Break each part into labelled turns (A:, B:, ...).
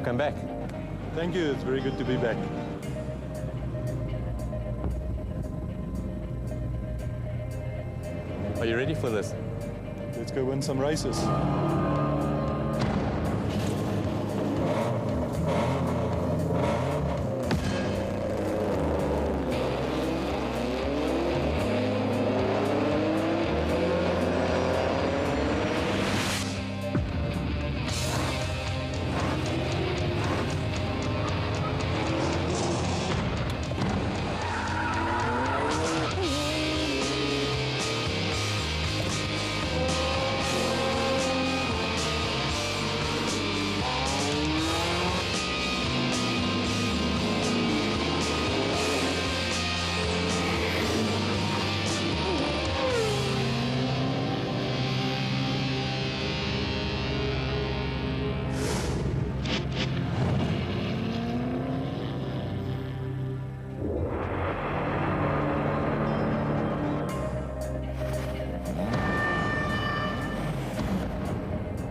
A: Welcome back.
B: Thank you, it's very good to be back.
A: Are you ready for this?
B: Let's go win some races.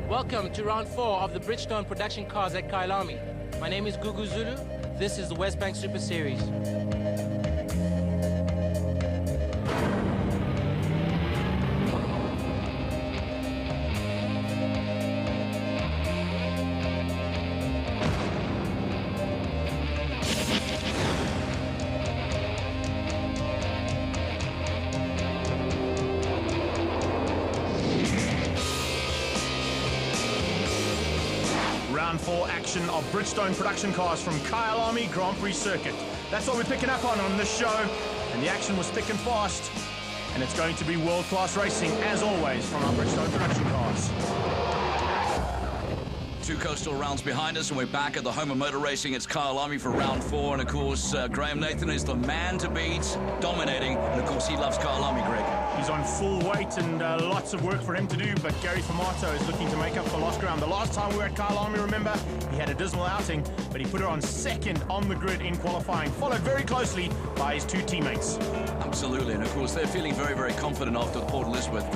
C: Welcome to round 4 of the Bridgestone production cars at Kyalami. My name is Gugu Zulu. This is the West Bank Super Series.
D: Round 4 action of Bridgestone production cars from Kyalami Grand Prix circuit. That's what we're picking up on this show, and the action was thick and fast, and it's going to be world-class racing as always from our Bridgestone production cars.
E: 2 coastal rounds behind us, and we're back at the home of motor racing. It's Kyalami for round 4, and of course Graham Nathan is the man to beat, dominating, and of course he loves Kyalami, Greg.
D: He's on full weight and lots of work for him to do, but Gary Formato is looking to make up for lost ground. The last time we were at Kyalami, remember, he had a dismal outing, but he put her on second on the grid in qualifying, followed very closely by his 2 teammates.
E: Absolutely, and of course they're feeling very, very confident after Port Elizabeth.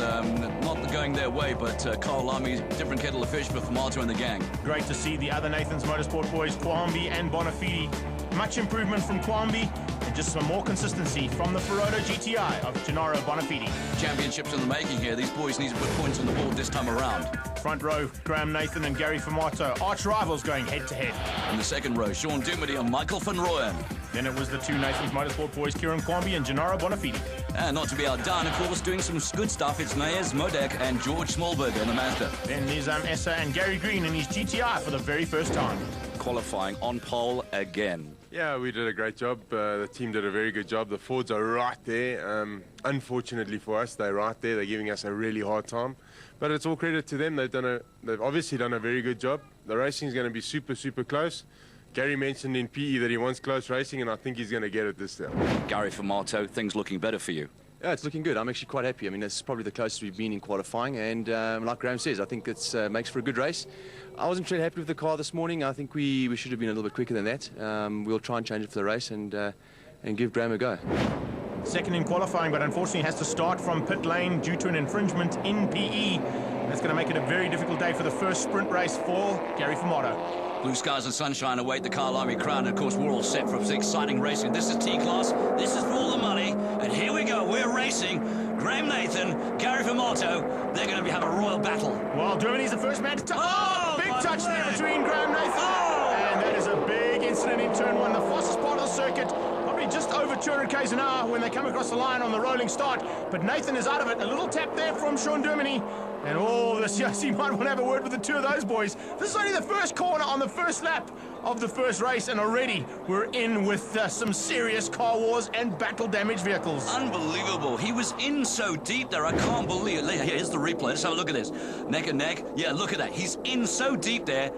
E: Not going their way, but Kyalami, different kettle of fish for Formato and the gang.
D: Great to see the other Nathan's Motorsport boys, Kwambi and Bonafide. Much improvement from Kwambi, and just some more consistency from the Ferodo GTI of Gennaro Bonafide.
E: Championships in the making here. These boys need to put points on the board this time around.
D: Front row, Graham Nathan and Gary Formato, arch rivals going head-to-head.
E: In the second row, Sean Dumity and Michael van Rooyen.
D: Then it was the 2 Nathan's Motorsport boys, Kieran Kwambi and Gennaro Bonafide.
E: And not to be outdone, of course, doing some good stuff, it's Nayez Modek and George Smallberg in the Mazda.
D: Then Nizam Essa and Gary Green in his GTI for the very first time.
E: Qualifying on pole again.
B: Yeah, we did a great job. The team did a very good job. The Fords are right there. Unfortunately for us, they're right there. They're giving us a really hard time. But it's all credit to them. They've obviously done a very good job. The racing is going to be super, super close. Gary mentioned in PE that he wants close racing, and I think he's going to get it this time.
E: Gary Formato, things looking better for you.
F: Yeah, it's looking good. I'm actually quite happy. I mean, it's probably the closest we've been in qualifying, and like Graham says, I think it makes for a good race. I wasn't really happy with the car this morning. I think we should have been a little bit quicker than that. We'll try and change it for the race and give Graham a go.
D: Second in qualifying, but unfortunately has to start from pit lane due to an infringement in PE. That's going to make it a very difficult day for the first sprint race for Gary Formato.
E: Blue skies and sunshine await the Kyalami crown, and of course we're all set for exciting racing. This is T-Class, this is for all the money, and here we go, we're racing. Graham Nathan, Gary Formato, they're going to have a royal battle.
D: Well, Germany's the first man to touch.
E: Oh,
D: big touch there between Graham Nathan.
E: Oh.
D: And that is a big incident in turn 1, the fastest part of the circuit. Probably just over 200 k's an hour when they come across the line on the rolling start. But Nathan is out of it. A little tap there from Sean Germany. And all this, yes, he might want to have a word with the 2 of those boys. This is only the first corner on the first lap of the first race, and already we're in with some serious car wars and battle damaged vehicles.
E: Unbelievable. He was in so deep there. I can't believe it. Here's the replay. Let's have a look at this. Neck and neck. Yeah, look at that. He's in so deep there.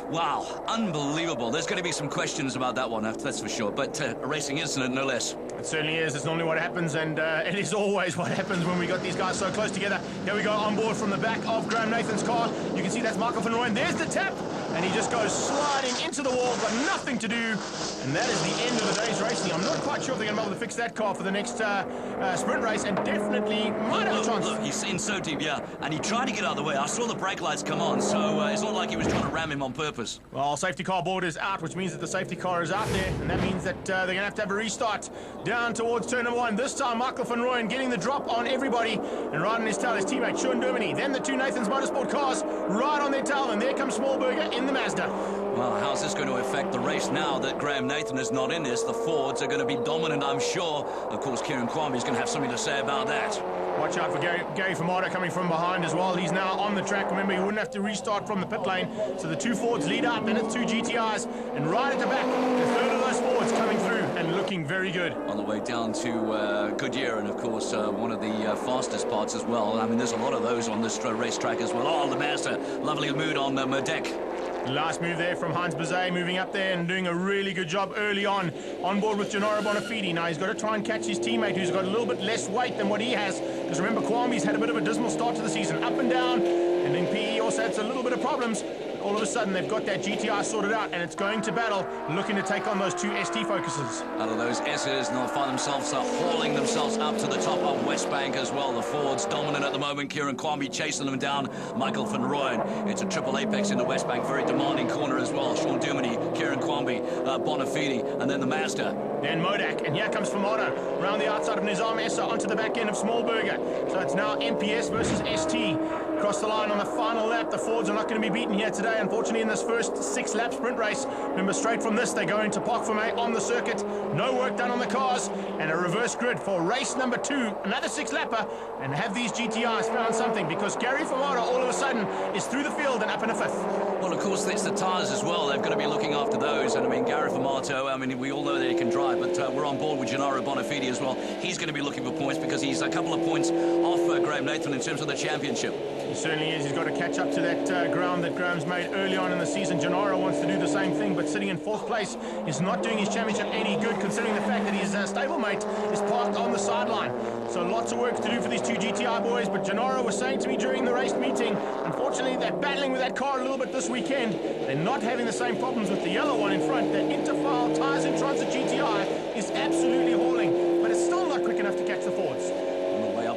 E: Wow, unbelievable. There's going to be some questions about that one, that's for sure. But a racing incident, no less.
D: It certainly is. It's normally what happens, and it is always what happens when we got these guys so close together. Here we go on board from the back of Graham Nathan's car. You can see that's Michael van Rooyen. There's the tap. and he just goes sliding into the wall, got nothing to do, and that is the end of the day's racing. I'm not quite sure if they're going to be able to fix that car for the next sprint race, and definitely might have a chance.
E: Look, he's in so deep, yeah, and he tried to get out of the way. I saw the brake lights come on, so it's not like he was trying to ram him on purpose.
D: Well, safety car board is out, which means that the safety car is out there, and that means that they're going to have a restart down towards turn number 1. This time, Michael van Rooyen getting the drop on everybody, and right on his tail, his teammate Sean Dermody. Then the two Nathan's Motorsport cars right on their tail, and there comes Smallberger in the Mazda.
E: Well, how's this going to affect the race now that Graham Nathan is not in this? The Fords are going to be dominant, I'm sure. Of course, Kieran Kwame is going to have something to say about that.
D: Watch out for Gary Famato coming from behind as well. He's now on the track. Remember, he wouldn't have to restart from the pit lane. So the two Fords lead out, then it's two GTIs. And right at the back, the third of those Fords coming through and looking very good.
E: On the way down to Goodyear, and of course, one of the fastest parts as well. I mean, there's a lot of those on this racetrack as well. Oh, the Mazda, lovely mood on Merdek.
D: Last move there from Hans Bazet, moving up there and doing a really good job early on board with Gennaro Bonafide. Now he's got to try and catch his teammate who's got a little bit less weight than what he has, because remember, Kwame's had a bit of a dismal start to the season, up and down, and then PE also had a little bit of problems. All of a sudden they've got that GTI sorted out, and it's going to battle, looking to take on those two ST Focuses.
E: Out of those S's, and they'll find themselves hauling themselves up to the top of West Bank as well. The Fords dominant at the moment. Kieran Kwame chasing them down. Michael van Rooyen. It's a triple apex in the West Bank. Very demanding corner as well. Sean Dermody, Kieran Kwame, Bonafide, and then the Mazda.
D: Then Modak, and here comes Famato around the outside of Nizam Essa onto the back end of Smallberger. So it's now MPS versus ST. Across the line on the final lap. The Fords are not going to be beaten here today, unfortunately, in this first 6-lap sprint race. Remember, straight from this, they go into Parc Fermé on the circuit. No work done on the cars, and a reverse grid for race number 2, another 6-lapper, and have these GTIs found something, because Gary Famato all of a sudden is through the field and up in a 5th.
E: Well, of course, it's the tyres as well. They've got to be looking after those. And I mean, Gary Famato, I mean, we all know that he can drive, but we're on board with Gennaro Bonafide as well. He's going to be looking for points because he's a couple of points off Graham Nathan in terms of the championship.
D: He certainly is. He's got to catch up to that ground that Graham's made early on in the season. Gennaro wants to do the same thing, but sitting in 4th place is not doing his championship any good, considering the fact that his stablemate is parked on the sideline. So lots of work to do for these two GTI boys, but Gennaro was saying to me during the race meeting, unfortunately, they're battling with that car a little bit this weekend. They're not having the same problems with the yellow one in front. The Interfile Tyres in Transit GTI is absolutely hauling, but it's still not quick enough to catch the Fords.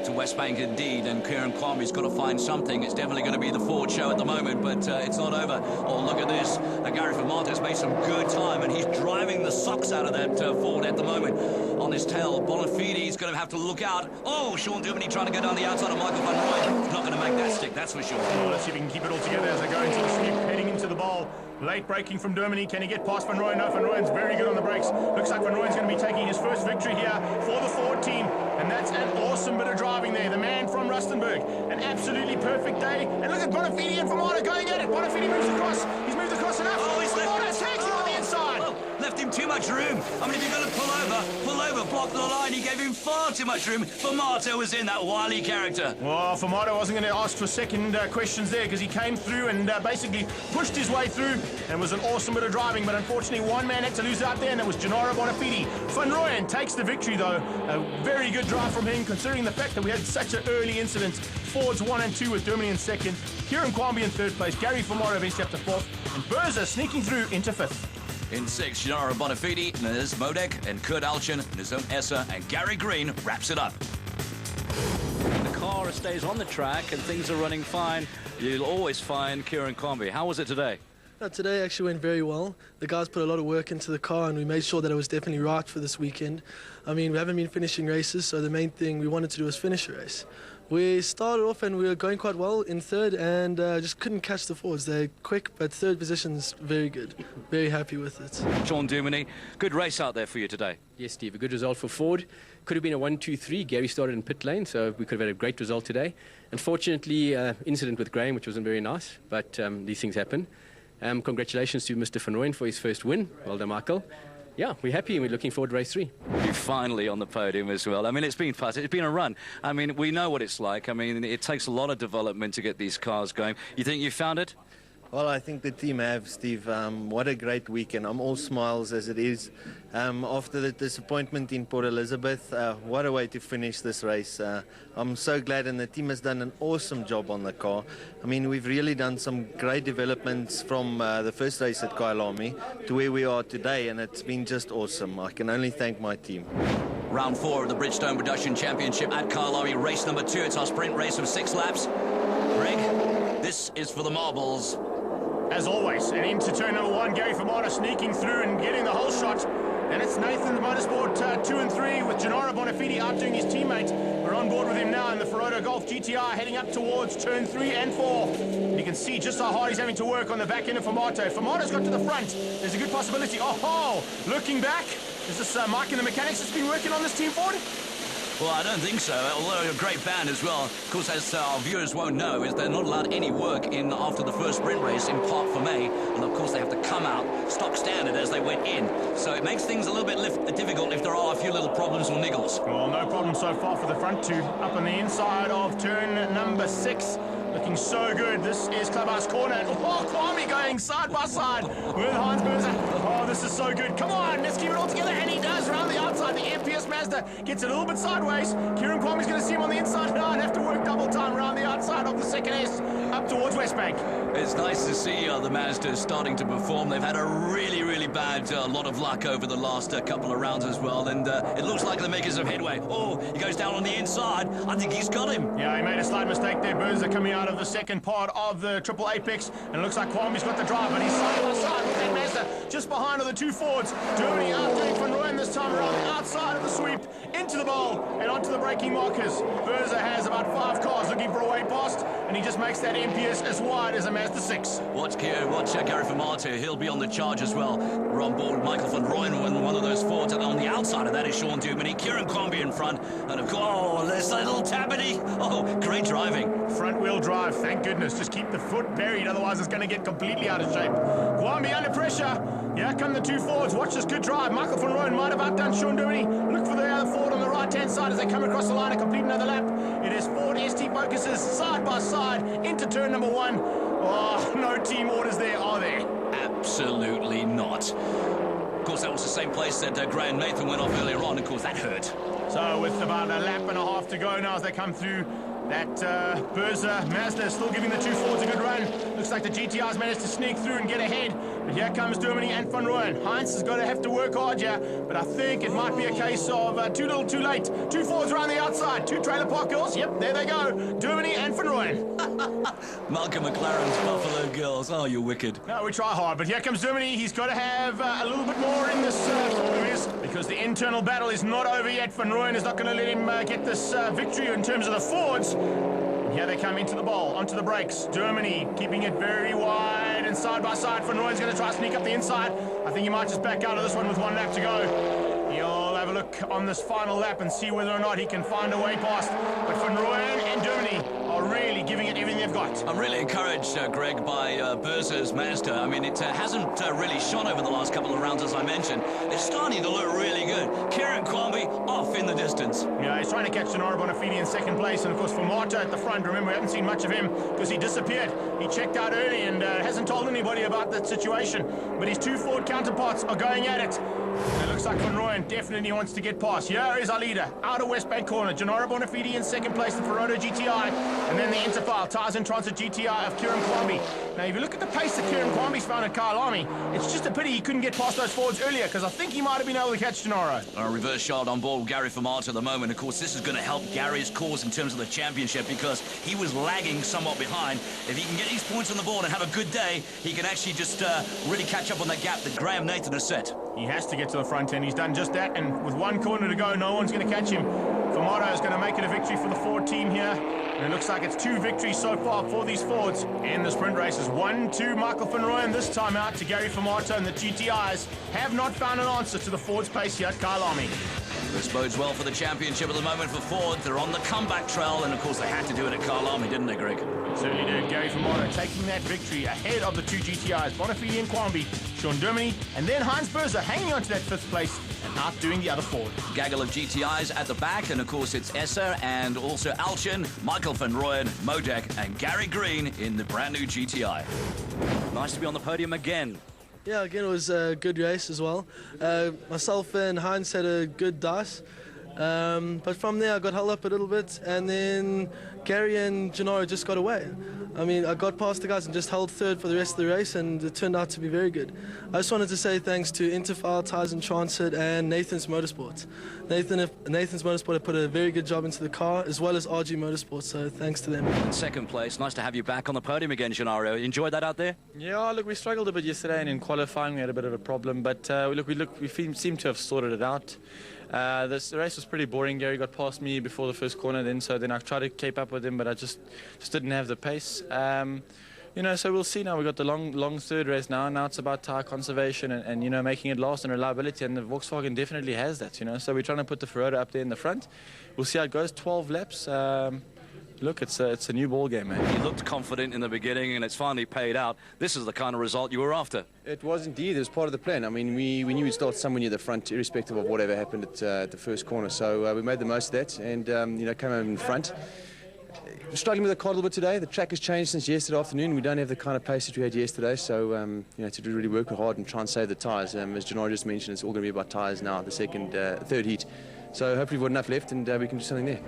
E: To West Bank indeed, and Kieran Kwame's got to find something. It's definitely going to be the Ford show at the moment, but it's not over. Oh, look at this. Gary Famato's made some good time, and he's driving the socks out of that Ford at the moment. On his tail, Bonafide's going to have to look out. Oh, Sean Dermody trying to go down the outside of Michael van Rooyen. He's not going to make that stick, that's for sure.
D: Well, let's see if he can keep it all together as they go into the sweep, heading into the bowl. Late braking from Dermody. Can he get past Van Rooyen? No, Van Rooyen's very good on the brakes. Looks like Van Rooyen's going to be taking his first victory here for the Ford team. And that's an awesome bit of driving there. The man from Rustenburg. An absolutely perfect day. And look at Bonafide and Famato going at it. Bonafide moves across. He's moved across enough.
E: Oh, he's left.
D: Famato takes him on the inside.
E: Well, left him too much room. I mean, if you're going to pull over, block the line, he gave him far too much room. Famato was in that wily character.
D: Well, Famato wasn't going to ask for second questions there, because he came through and basically pushed his way through, and was an awesome bit of driving, but unfortunately one man had to lose out there, and that was Gennaro Bonafide. Van Rooyen takes the victory though. A very good drive from him, considering the fact that we had such an early incident. Fords 1 and 2 with Dermody in 2nd, Kieran Kwame in 3rd place, Gary Famato eventually up to 4th, and Berza sneaking through into 5th.
E: In 6th, Gennaro Bonafide, Niz Modek, and Kurt Alchin, Nizam Essa, and Gary Green wraps it up.
A: The car stays on the track and things are running fine. You'll always find Kieran Kwame. How was it today?
G: Today actually went very well. The guys put a lot of work into the car, and we made sure that it was definitely right for this weekend. I mean, we haven't been finishing races, so the main thing we wanted to do was finish a race. We started off and we were going quite well in 3rd, and just couldn't catch the Fords. They're quick, but 3rd position's very good. Very happy with it.
A: Sean Dermody, good race out there for you today.
H: Yes, Steve, a good result for Ford. Could have been a 1-2-3. Gary started in pit lane, so we could have had a great result today. Unfortunately, incident with Graham, which wasn't very nice, but these things happen. Congratulations to Mr. Van Rooyen for his first win. Well done, Michael. Yeah, we're happy and we're looking forward to race 3.
A: You're finally on the podium as well. I mean, it's been fast. It's been a run. I mean, we know what it's like. I mean, it takes a lot of development to get these cars going. You think you found it?
I: Well, I think the team have, Steve. What a great weekend. I'm all smiles as it is. After the disappointment in Port Elizabeth, what a way to finish this race. I'm so glad, and the team has done an awesome job on the car. I mean, we've really done some great developments from the first race at Kyalami to where we are today, and it's been just awesome. I can only thank my team.
E: Round 4 of the Bridgestone Production Championship at Kyalami, race number 2. It's our sprint race of 6 laps. Greg, this is for the marbles.
D: As always, and into turn number 1, Gary Fermata sneaking through and getting the whole shot. And it's Nathan Motorsport 2 and 3 with Gennaro Bonafide outdoing his teammate. We're on board with him now in the Ferodo Golf GTR heading up towards turn 3 and 4. And you can see just how hard he's having to work on the back end of Fermato. Fermato's got to the front. There's a good possibility. Oh, looking back. Is this Mike and the mechanics that's been working on this team, Ford?
E: Well, I don't think so, although a great band as well. Of course, as our viewers won't know, is they're not allowed any work in after the first sprint race in Parc Fermé, and of course they have to come out stock standard as they went in. So it makes things a little bit difficult if there are a few little problems or niggles.
D: Well, no problem so far for the front two. Up on the inside of turn number 6. Looking so good. This is Clubhouse Corner. Oh, Kwame going side by side with Hans Berzer. Oh, this is so good. Come on, let's keep it all together. And he does around the outside. The MPS Mazda gets a little bit sideways. Kieran Kwame's going to see him on the inside now and have to work double time around the outside of the second S up towards Westbank.
E: It's nice to see the Mazda starting to perform. They've had a really, really bad lot of luck over the last couple of rounds as well. And it looks like they're making some headway. Oh, he goes down on the inside. I think he's got him.
D: Yeah, he made a slight mistake there. Berzer coming out of the second part of the triple apex, and it looks like Kwame's got the drive, but he's side by side with that Mazda just behind are the 2 Fords. Germany outdoing Van Rooyen this time around the outside of the sweep into the bowl and onto the braking markers. Berzer has about 5 cars looking for a way past, and he just makes that MPS as wide as a Mazda 6.
E: Watch Gary Fermata. He'll be on the charge as well. We're on board with Michael Van Rooyen, one of those Fords, and on the outside of that is Sean Duminy, Kieran Kwame in front, and of course, oh, there's that little Tabbity. Oh, great driving.
D: Front wheel drive, thank goodness. Just keep the foot buried, otherwise it's going to get completely out of shape. Kwame under pressure. Here come the 2 Fords. Watch this good drive. Michael Van Rooyen might have outdone Sean Duminy. Look for the other Ford on the right-hand side as they come across the line and complete another lap. It is Ford ST Focuses side by side into turn number 1. Oh, no team orders there, are there?
E: Absolutely not. Of course, that was the same place that Graham Nathan went off earlier on. Of course, that hurt.
D: So with about a lap and a half to go now as they come through, that Berzer Mazda is still giving the 2 Fords a good run. Looks like the GTR's managed to sneak through and get ahead. But here comes Duminy and Van Rooyen. Heinz has got to have to work hard here, but I think it might be a case of too little, too late. 2 Fords around the outside, 2 trailer park girls. Yep, there they go. Duminy and Van Rooyen.
E: Malcolm McLaren's Buffalo Girls. Oh, you're wicked.
D: No, we try hard, but here comes Duminy. He's got to have a little bit more in this Ford of his, because the internal battle is not over yet. Van Rooyen is not going to let him get this victory in terms of the Fords. And here they come into the bowl, onto the brakes. Germany keeping it very wide and side by side. Van Rooyen's going to try to sneak up the inside. I think he might just back out of this one with 1 lap to go. He'll have a look on this final lap and see whether or not he can find a way past. But Van Rooyen and Germany are really giving it everything they've got.
E: I'm really encouraged, Greg, by Berzer's Mazda. I mean, it hasn't really shone over the last couple of rounds, as I mentioned. It's starting to look really good. Kieran Kwame off in the distance.
D: Yeah, he's trying to catch Gennaro Bonafide in second place. And, of course, Fermata at the front. Remember, we haven't seen much of him because he disappeared. He checked out early and hasn't told anybody about that situation. But his 2 Ford counterparts are going at it. And it looks like Van Rooyen definitely wants to get past. Here is our leader, out of Westbank corner. Gennaro Bonafide in second place, the Ferodo GTI. And then the Interfile, Tarzan Transit GTI of Kieran Kwame. Now, if you look at the pace that Kieran Kwame's found at Kyalami, it's just a pity he couldn't get past those Fords earlier, because I think he might have been able to catch Gennaro.
E: A reverse shot on board with Gary Fermata at the moment. Of course, this is going to help Gary's cause in terms of the championship, because he was lagging somewhat behind. If he can get these points on the board and have a good day, he can actually just really catch up on that gap that Graham Nathan has set.
D: He has to get to the front end. He's done just that, and with 1 corner to go, no one's going to catch him. Fermata is going to make it a victory for the Ford team here. And it looks like it's 2 victories so far for these Fords. And the sprint races, 1-2 Michael Van Rooyen this time out to Gary Fermata, and the GTIs have not found an answer to the Ford's pace here at Kyalami.
E: This bodes well for the championship at the moment for Ford. They're on the comeback trail, and of course they had to do it at Kyalami, didn't they, Greg?
D: Certainly did. Gary Fermata taking that victory ahead of the 2 GTIs, Bonafide and Kwame, Sean Duminy, and then Heinz Berzer hanging on to that 5th place and outdoing the other Ford.
E: Gaggle of GTIs at the back, and of course it's Esser and also Alchin, Michael Michael van Rooyen, Modek, and Gary Green in the brand new GTI.
A: Nice to be on the podium again.
G: Yeah, again, it was a good race as well. Myself and Heinz had a good dice. But from there, I got held up a little bit, and then Gary and Gennaro just got away. I mean, I got past the guys and just held third for the rest of the race, and it turned out to be very good. I just wanted to say thanks to Interfile, Tyres and Transit, and Nathan's Motorsports. Nathan's Motorsport have put a very good job into the car, as well as RG Motorsports, so thanks to them.
A: In second place, nice to have you back on the podium again, Gennaro. Enjoyed that out there?
J: Yeah, look, we struggled a bit yesterday, and in qualifying we had a bit of a problem, but we seem to have sorted it out. The race was pretty boring. Gary got past me before the first corner, then I tried to keep up with him, but I just didn't have the pace. So we'll see now. We've got the long third race now. Now it's about tyre conservation and making it last and reliability, and the Volkswagen definitely has that. So we're trying to put the Ferrari up there in the front. We'll see how it goes. 12 laps. Look, it's a new ball game, man.
A: You looked confident in the beginning, and it's finally paid out. This is the kind of result you were after.
F: It was indeed. It was part of the plan. I mean, we knew we'd start somewhere near the front, irrespective of whatever happened at the first corner. So we made the most of that and, came over in front. We're struggling with the car a little bit today. The track has changed since yesterday afternoon. We don't have the kind of pace that we had yesterday. So, to really work hard and try and save the tyres. As Gennaro just mentioned, it's all going to be about tyres now, the third heat. So hopefully we've got enough left and we can do something there.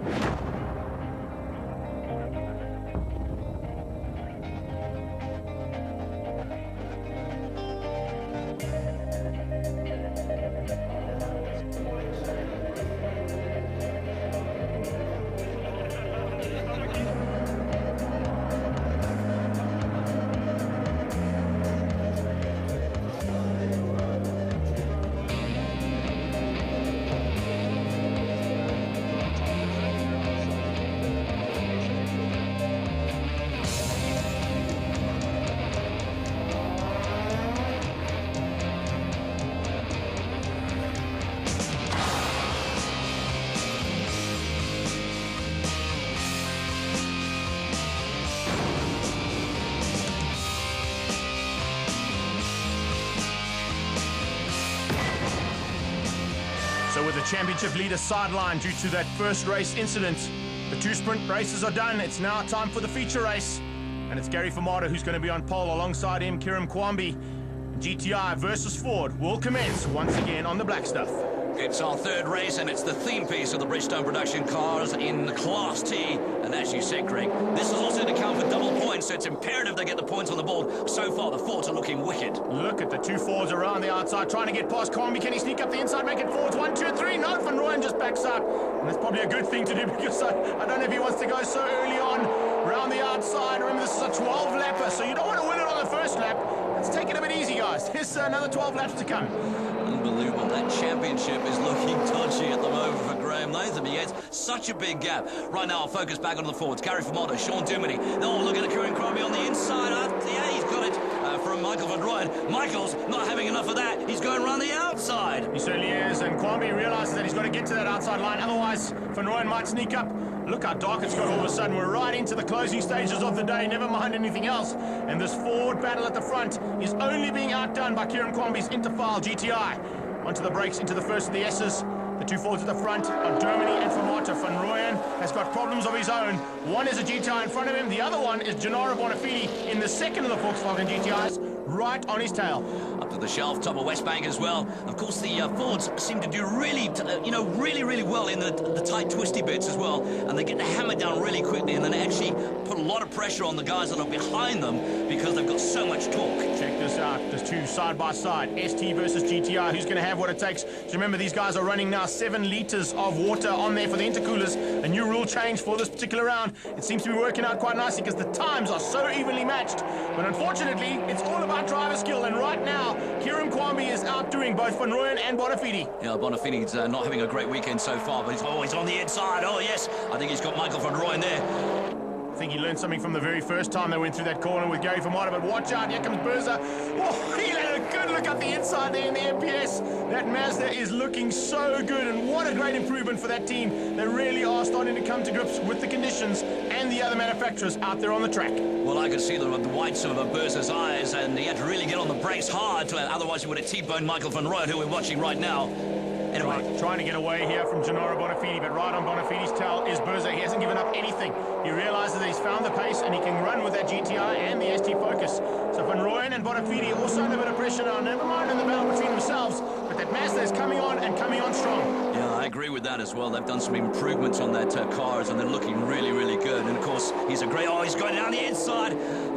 D: So with the championship leader sidelined due to that first race incident, the two sprint races are done. It's now time for the feature race. And it's Gary Famata who's going to be on pole alongside him, Kieran Kwambi. GTI versus Ford will commence once again on the black stuff.
E: It's our third race, and it's the theme piece of the Bridgestone production cars in Class T. And as you said, Greg, this is also to count for double points, so it's imperative they get the points on the board. So far, the Fords are looking wicked.
D: Look at the two Fords around the outside, trying to get past Kwambi. Can he sneak up the inside, make it Fords? 1, 2, 3. No, Van Rooyen just backs out. And that's probably a good thing to do because I don't know if he wants to go so early on around the outside. Remember, this is a 12-lapper, so you don't want to win it on the first lap. Let's take it a bit easy, guys. There's another 12 laps to come.
E: Unbelievable. That championship is looking dodgy at the moment for Graham Nathan. He has such a big gap. Right now, I'll focus back onto the Fords. Gary Famata, Sean Duminy. Oh, look at the Kieran Kwambi on the inside. Yeah, he's got it from Michael van Rooyen. Michael's not having enough of that. He's going around the outside.
D: He certainly is, and Kwambi realizes that he's got to get to that outside line. Otherwise, Van Rooyen might sneak up. Look how dark it's got all of a sudden. We're right into the closing stages of the day, never mind anything else. And this Ford battle at the front is only being outdone by Kieran Kwambi's Interfile GTI. Onto the brakes, into the first of the S's. The two Fords at the front are Germany and Famata. Van Rooyen has got problems of his own. One is a GTI in front of him. The other one is Gennaro Bonafini in the second of the Volkswagen GTIs, right on his tail.
E: Up to the shelf, top of West Bank as well. Of course, the Fords seem to do really well in the tight, twisty bits as well. And they get the hammer down really quickly, and then they actually put a lot of pressure on the guys that are behind them because they've got so much torque.
D: Check this out. There's two side by side. ST versus GTI. Who's going to have what it takes? So remember, these guys are running now 7 litres of water on there for the intercoolers. A new rule change for this particular round. It seems to be working out quite nicely because the times are so evenly matched. But unfortunately, it's all about driver skill. And right now, Kieran Kwambi is outdoing both Van Rooyen and Bonafini.
E: Yeah, Bonafini's not having a great weekend so far, but he's always on the inside. Oh, yes. I think he's got Michael Van Rooyen there.
D: I think he learned something from the very first time they went through that corner with Gary Famata, but watch out, here comes Berza. Oh, he had a good look up the inside there in the MPS. That Mazda is looking so good, and what a great improvement for that team. They really are starting to come to grips with the conditions and the other manufacturers out there on the track.
E: Well, I could see the whites of Berza's eyes, and he had to really get on the brakes hard, otherwise he would have T-boned Michael Van Rooyen, who we're watching right now. And Anyway.
D: Trying to get away here from Gennaro Bonafide, but right on Bonafide's tail is Berza. He hasn't given up anything. He realizes that he's found the pace and he can run with that GTI and the ST Focus. So Van Rooyen and Bonafide also under a bit of pressure now. Never mind in the battle between themselves, but that Mazda is coming on and coming on strong.
E: Yeah, I agree with that as well. They've done some improvements on that cars, and they're looking really, really good. And of course, he's a great. Oh, he's going down the inside.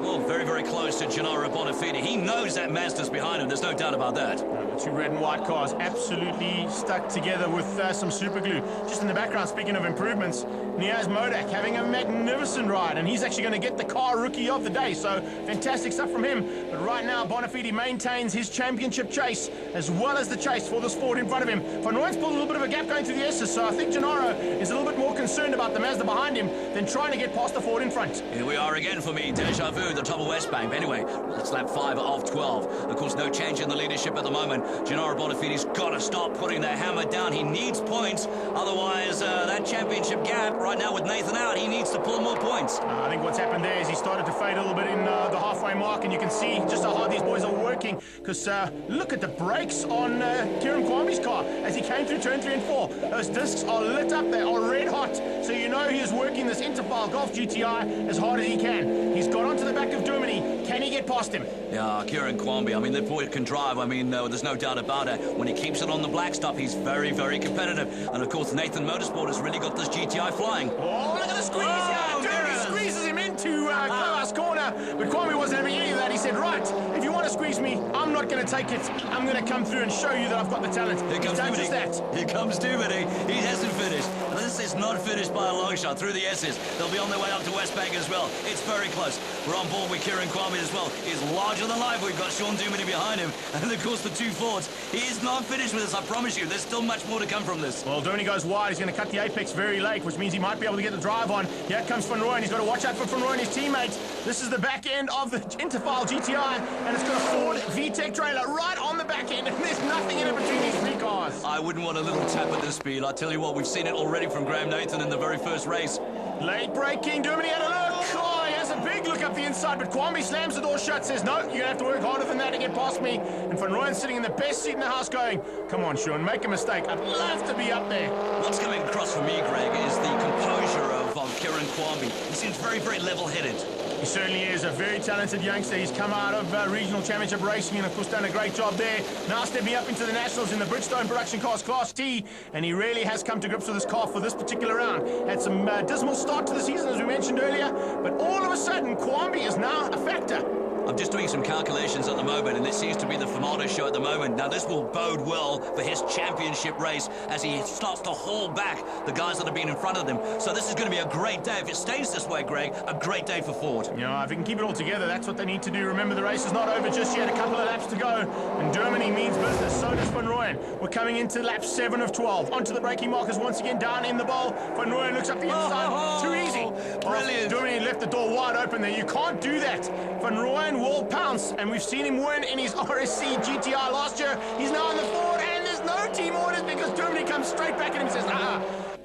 E: Oh, very, very close to Gennaro Bonafide. He knows that Mazda's behind him. There's no doubt about that.
D: The two red and white cars absolutely stuck together with some super glue. Just in the background, speaking of improvements, Niaz Modak having a magnificent ride, and he's actually going to get the car rookie of the day. So fantastic stuff from him. But right now, Bonafide maintains his championship chase as well as the chase for this Ford in front of him. Van Rooyen's pulled a little bit of a gap going through the S's, so I think Gennaro is a little bit more concerned about the Mazda behind him than trying to get past the Ford in front.
E: Here we are again for me, deja vu, the top of West Bank. Anyway, it's lap 5 of 12. Of course, no change in the leadership at the moment. Gennaro Bonafide's got to stop putting the hammer down. He needs points, otherwise that championship gap right now with Nathan out, he needs to pull more points.
D: I think what's happened there is he started to fade a little bit in the halfway mark, and you can see just how hard these boys are working, because look at the brakes on Kieran Kwambi's car as he came through turn 3 and 4. Those discs are lit up, they are red hot, so you know he is working this Interfile Golf GTI as hard as he can. He's got onto the back of Germany. Can he get past him?
E: Yeah, Kieran Kwambi, I mean, the boy can drive. I mean, there's no doubt about it. When he keeps it on the black stuff, he's very, very competitive. And of course, Nathan Motorsport has really got this GTI flying.
D: Oh, look at the squeeze here. Germany squeezes him into Klaus corner, but Kwambi wasn't having any of that. He said, right, if you want to squeeze me, I'm not going to take it. I'm going to come through and show you that I've got the talent.
E: Here comes
D: that.
E: Here comes Dumity. He hasn't finished. This is not finished by a long shot through the S's. They'll be on their way up to West Bank as well. It's very close. We're on board with Kieran Kwambi as well. He's larger than life. We've got Sean Dumity behind him. And of course, the two Fords. He is not finished with this, I promise you. There's still much more to come from this.
D: Well, Dumity goes wide. He's going to cut the apex very late, which means he might be able to get the drive on. Here comes Van Rooyen. He's got to watch out for Van Rooyen and his teammates. This is the back end of the Interfile GTI, and it's got a Ford VTEC trailer right on the back end, and there's nothing in between these three cars.
E: I wouldn't want a little tap at this speed. I tell you what, we've seen it already from Graham Nathan in the very first race.
D: Late braking, Dumity had a look. Oh, he has a big look up the inside, but Kwambi slams the door shut, says, no, you're going to have to work harder than that to get past me. And Van Rooyen sitting in the best seat in the house going, come on, Sean, make a mistake. I'd love to be up there.
E: What's coming across for me, Greg, is the composure of Kieran Kwambi. He seems very, very level-headed.
D: He certainly is a very talented youngster. He's come out of regional championship racing and, of course, done a great job there. Now stepping up into the Nationals in the Bridgestone production cars Class T, and he really has come to grips with this car for this particular round. Had some dismal start to the season, as we mentioned earlier, but all of a sudden, Kwambi is now a factor.
E: I'm just doing some calculations at the moment, and this seems to be the Famato show at the moment. Now, this will bode well for his championship race as he starts to haul back the guys that have been in front of him. So this is going to be a great day. If it stays this way, Greg, a great day for Ford.
D: Yeah, if we can keep it all together, that's what they need to do. Remember, the race is not over just yet. A couple of laps to go, and Germany means business. So does Van Rooyen. We're coming into lap 7 of 12. Onto the braking markers once again, down in the bowl. Van Rooyen looks up the inside. Too easy.
E: Brilliant.
D: Germany left the door wide open there. You can't do that. Van Rooyen will pounce, and we've seen him win in his RSC GTI last year. He's now in the Ford, and there's no team orders because Germany comes straight back at him and says,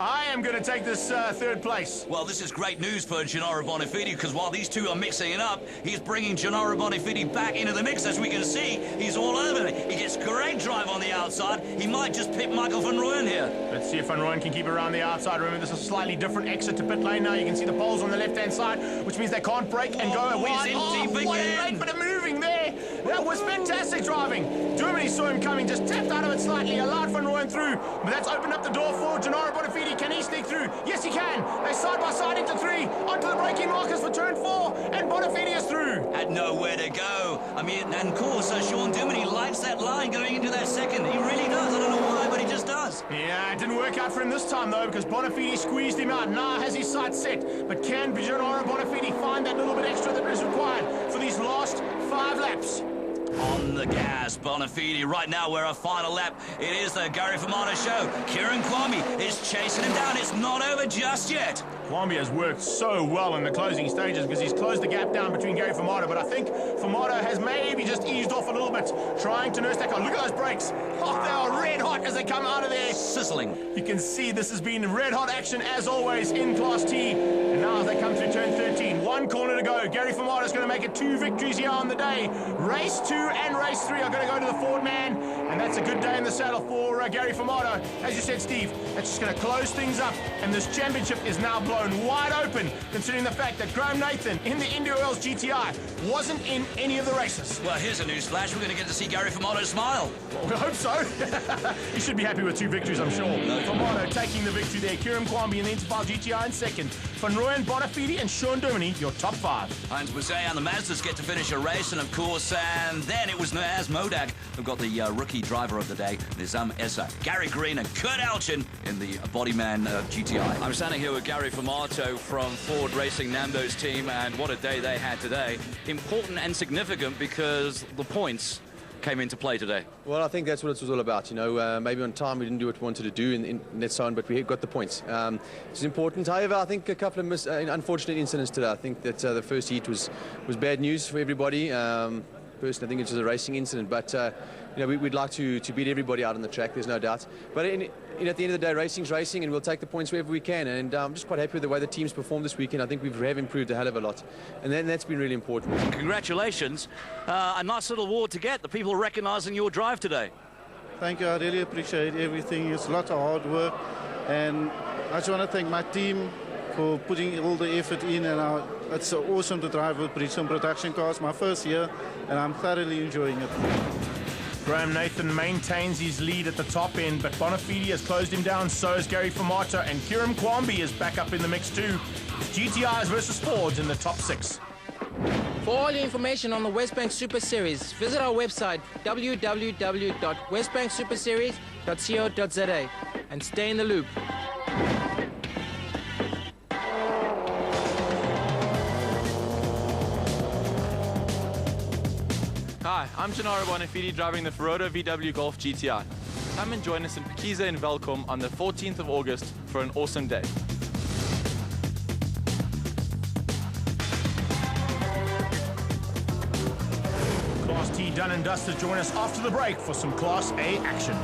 D: I am going to take this third place.
E: Well, this is great news for Gennaro Bonafide, because while these two are mixing it up, he's bringing Gennaro Bonafide back into the mix. As we can see, he's all over it. He gets great drive on the outside. He might just pit Michael Van Rooyen here.
D: Let's see if Van Rooyen can keep it around the outside. Remember, this is a slightly different exit to pit lane now. You can see the poles on the left-hand side, which means they can't brake and go wide. What a great bit of moving there. That was fantastic driving. Germany saw him coming, just tapped out of it slightly, allowed Van Rooyen through, but that's opened up the door for Gennaro Bonafide. Can he sneak through? Yes, he can. They side by side into 3, onto the braking markers for turn 4, and Bonafide is through.
E: Had nowhere to go. I mean, and of course, Sean Dumity likes that line going into that second. He really does. I don't know why, but he just does.
D: Yeah, it didn't work out for him this time, though, because Bonafide squeezed him out. Now has his sights set, but can Gennaro Bonafide find that little bit extra that is required for these last 5 laps?
E: On the gas, Bonafide. Right now, we're a final lap. It is the Gary Famato show. Kieran Kwambi is chasing him down. It's not over just yet.
D: Kwambi has worked so well in the closing stages because he's closed the gap down between Gary Famato, but I think Famato has maybe just eased off a little bit, trying to nurse that car. Look at those brakes. Oh, they are red hot as they come out of there.
E: Sizzling.
D: You can see this has been red hot action as always in Class T. And now as they come through turn 13, 1 corner to go. Gary Famato's going to make it 2 victories here on the day. Race 2 and race 3 are going to go to the Ford man, and that's a good day in the saddle for Gary Formato. As you said, Steve, that's just going to close things up, and this championship is now blown wide open, considering the fact that Graham Nathan in the Indy Oils GTI wasn't in any of the races.
E: Well, here's a news flash. We're going to get to see Gary Formato smile.
D: Well, we hope so. He should be happy with 2 victories, I'm sure. Formato taking the victory there. Kieran Kwambi in the Interval GTI in second. Van Rooyen, Bonafide and Sean Duminy, your top 5.
E: Heinz Bouze and the Mazdas get to finish a race, and of course, and then it was Naz Modak who got the rookie driver of the day, Nizam Essa, Gary Green and Kurt Elchin in the Bodyman GTI.
A: I'm standing here with Gary Formato from Ford Racing, Nando's team, and what a day they had today. Important and significant because the points came into play today.
F: Well, I think that's what it was all about. You know, maybe on time we didn't do what we wanted to do in that zone, but we got the points. It's important. However, I think a couple of unfortunate incidents today. I think that the first heat was bad news for everybody. Personally, I think it was a racing incident, but you know, we'd like to beat everybody out on the track. There's no doubt. But at the end of the day, racing's racing, and we'll take the points wherever we can. And I'm just quite happy with the way the team's performed this weekend. I think we have improved a hell of a lot, and that's been really important.
A: Congratulations. A nice little award to get. The people recognising your drive today.
K: Thank you. I really appreciate everything. It's a lot of hard work, and I just want to thank my team for putting all the effort in. And it's awesome to drive with Bridgestone production cars. My first year, and I'm thoroughly enjoying it.
D: Graham Nathan maintains his lead at the top end, but Bonafide has closed him down, so has Gary Formato, and Kieran Kwambi is back up in the mix too. GTIs versus Fords in the top 6.
C: For all your information on the Westbank Super Series, visit our website www.westbanksuperseries.co.za and stay in the loop.
J: Hi, I'm Gennaro Bonafide driving the Ferrota VW Golf GTI. Come and join us in Pekiza in Velkom on the 14th of August for an awesome day.
D: Class T done and dusted. Join us after the break for some Class A action.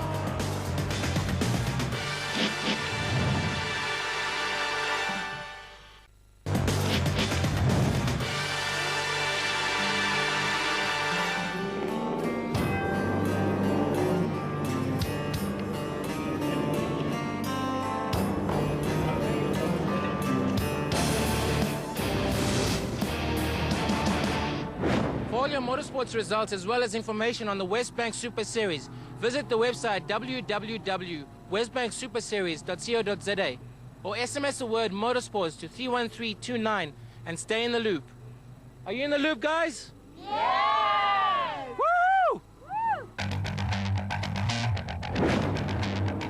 C: For all your motorsports results as well as information on the Westbank Super Series, visit the website www.westbanksuperseries.co.za or SMS the word motorsports to 31329 and stay in the loop. Are you in the loop, guys? Yeah! Woo!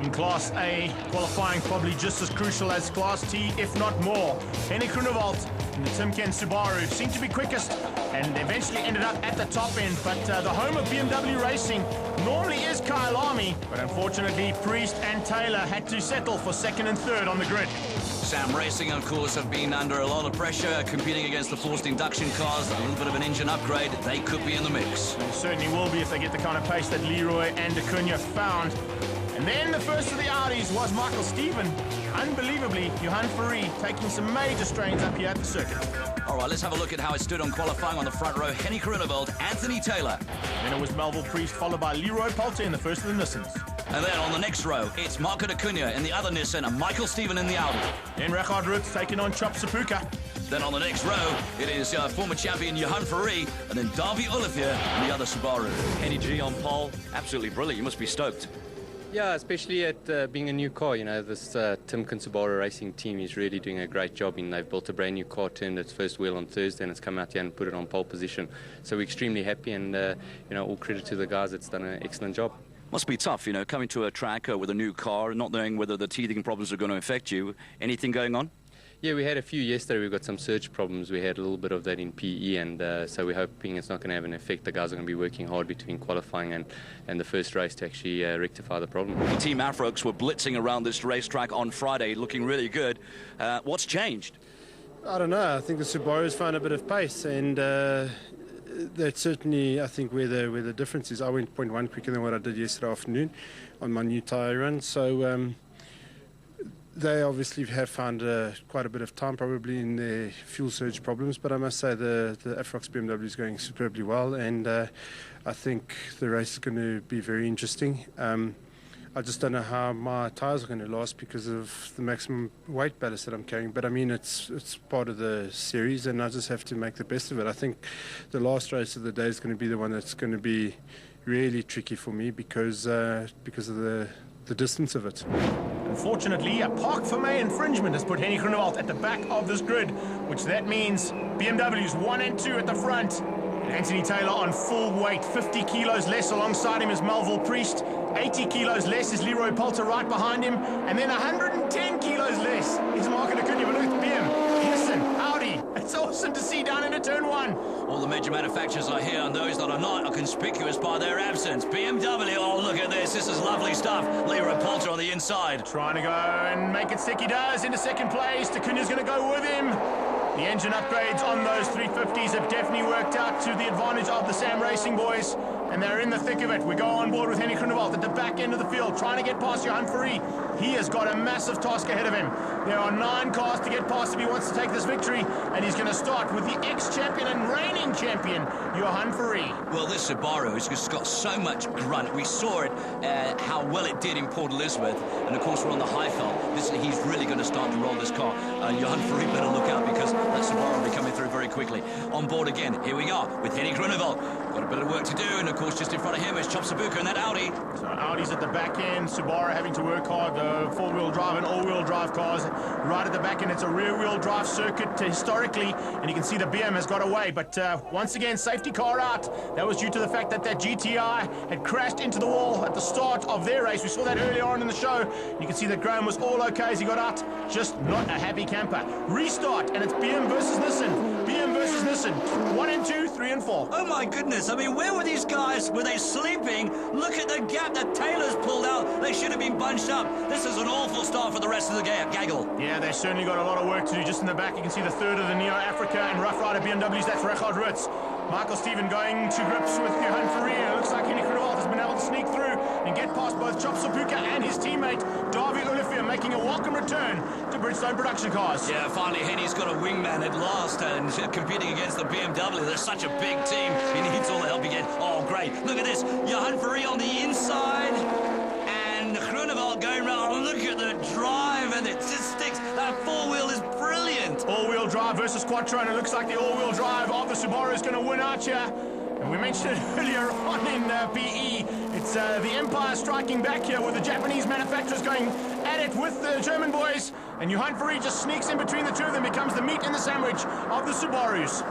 D: In Class A, qualifying probably just as crucial as Class T, if not more. Henny Grunewald and the Timken Subaru seemed to be quickest and eventually ended up at the top end, but the home of BMW racing normally is Kyalami, but unfortunately Priest and Taylor had to settle for second and third on the grid.
E: Sam Racing, of course, have been under a lot of pressure, competing against the forced induction cars. A little bit of an engine upgrade. They could be in the mix.
D: They certainly will be if they get the kind of pace that Leroy and Acuna found. And then the first of the Audis was Michael Stephen. Unbelievably, Johan Ferrari taking some major strains up here at the circuit.
E: All right, let's have a look at how it stood on qualifying on the front row. Henny Grunewald, Anthony Taylor.
D: Then it was Melville Priest, followed by Leroy Poulter in the first of the Nissans.
E: And then on the next row, it's Marco Acuna in the other Nissan and Michael Stephen in the Audi.
D: Then Richard Roots taking on Chop Sapuka.
E: Then on the next row, it is former champion Johan Ferrari and then Davy Olivier in the other Subaru.
A: Henny G on pole. Absolutely brilliant. You must be stoked.
H: Yeah, especially at being a new car. You know, this Timken Subaru Racing team is really doing a great job. And they've built a brand new car, turned its first wheel on Thursday, and it's come out here and put it on pole position. So we're extremely happy, and you know, all credit to the guys that's done an excellent job.
A: Must be tough, you know, coming to a track with a new car, not knowing whether the teething problems are going to affect you. Anything going on?
H: Yeah, we had a few yesterday. We've got some surge problems. We had a little bit of that in PE, and so we're hoping it's not going to have an effect. The guys are going to be working hard between qualifying and the first race to actually rectify the problem.
A: Team Afrox were blitzing around this racetrack on Friday, looking really good. What's changed?
L: I don't know. I think the Subaru's found a bit of pace, and that's certainly, I think, where the difference is. I went 0.1 quicker than what I did yesterday afternoon on my new tyre run, so they obviously have found quite a bit of time probably in their fuel surge problems, but I must say the Afrox BMW is going superbly well, and I think the race is going to be very interesting. I just don't know how my tyres are going to last because of the maximum weight ballast that I'm carrying. But I mean, it's part of the series, and I just have to make the best of it. I think the last race of the day is going to be the one that's going to be really tricky for me because of the distance of it.
D: Unfortunately, a Park Fermé infringement has put Henny Groenewald at the back of this grid, which that means BMW's 1 and 2 at the front. And Anthony Taylor on full weight, 50 kilos less alongside him is Melville Priest, 80 kilos less is Leroy Poulter right behind him, and then 110 kilos less is Marco Acuna. But look at BM, listen, Audi, it's awesome to see down into turn 1.
E: All the major manufacturers are here, and those that are not are conspicuous by their absence. BMW, oh, look at this. This is lovely stuff. Leroy Poulter on the inside.
D: Trying to go and make it stick. He does into second place. Acuna's going to go with him. The engine upgrades on those 350s have definitely worked out to the advantage of the Sam Racing boys, and they're in the thick of it. We go on board with Henny Groenewald at the back end of the field, trying to get past Johan Fourie. He has got a massive task ahead of him. There are 9 cars to get past if he wants to take this victory, and he's going to start with the ex-champion and reigning champion, Johan Fourie.
E: Well, this Subaru has just got so much grunt. We saw it, how well it did in Port Elizabeth, and of course we're on the Highveld. He's really going to start to roll this car. Johan Fourie better look out because that Subaru will be coming through very quickly. On board again, here we are with Henny Groenewald. Got a bit of work to do, and of course just in front of him is Chop Sabuka and that Audi.
D: So Audi's at the back end, Subaru having to work hard, the four-wheel drive and all-wheel drive cars right at the back end. It's a rear-wheel drive circuit historically, and you can see the BM has got away, but once again, safety car out. That was due to the fact that GTI had crashed into the wall at the start of their race. We saw that earlier on in the show. You can see that Graham was all okay as he got out, just not a happy camper. Restart, and it's BM versus Nissan. BM versus Nissan. 1 and 2, 3 and 4.
E: Oh my goodness, I mean, where were these guys? Were they sleeping? Look at the gap that Taylor's pulled out. They should have been bunched up. This is an awful start for the rest of the gaggle.
D: Yeah, they certainly got a lot of work to do. Just in the back, you can see the third of the Neo Africa and Rough Rider BMWs. That's Richard Ritz. Michael Stephen going to grips with Johan Fourie. It looks like Henny Groenewald has been able to sneak through and get past both Chop Sabuka and his teammate Davy Olivier, making a welcome return to Bridgestone production cars.
E: Yeah, finally Henny's got a wingman at last and competing against the BMW. They're such a big team. He needs all the help he gets. Oh, great. Look at this. Johan Fourie on the inside. And Groenewald going around. Look at the drive, and it just sticks. That four-wheel is brilliant.
D: All-wheel drive versus Quattro, and it looks like the all-wheel drive of the Subaru is going to win out here. And we mentioned it earlier on in PE. It's the Empire striking back here with the Japanese manufacturers going at it with the German boys. And Johan Fourie just sneaks in between the two of them, becomes the meat in the sandwich of the Subarus.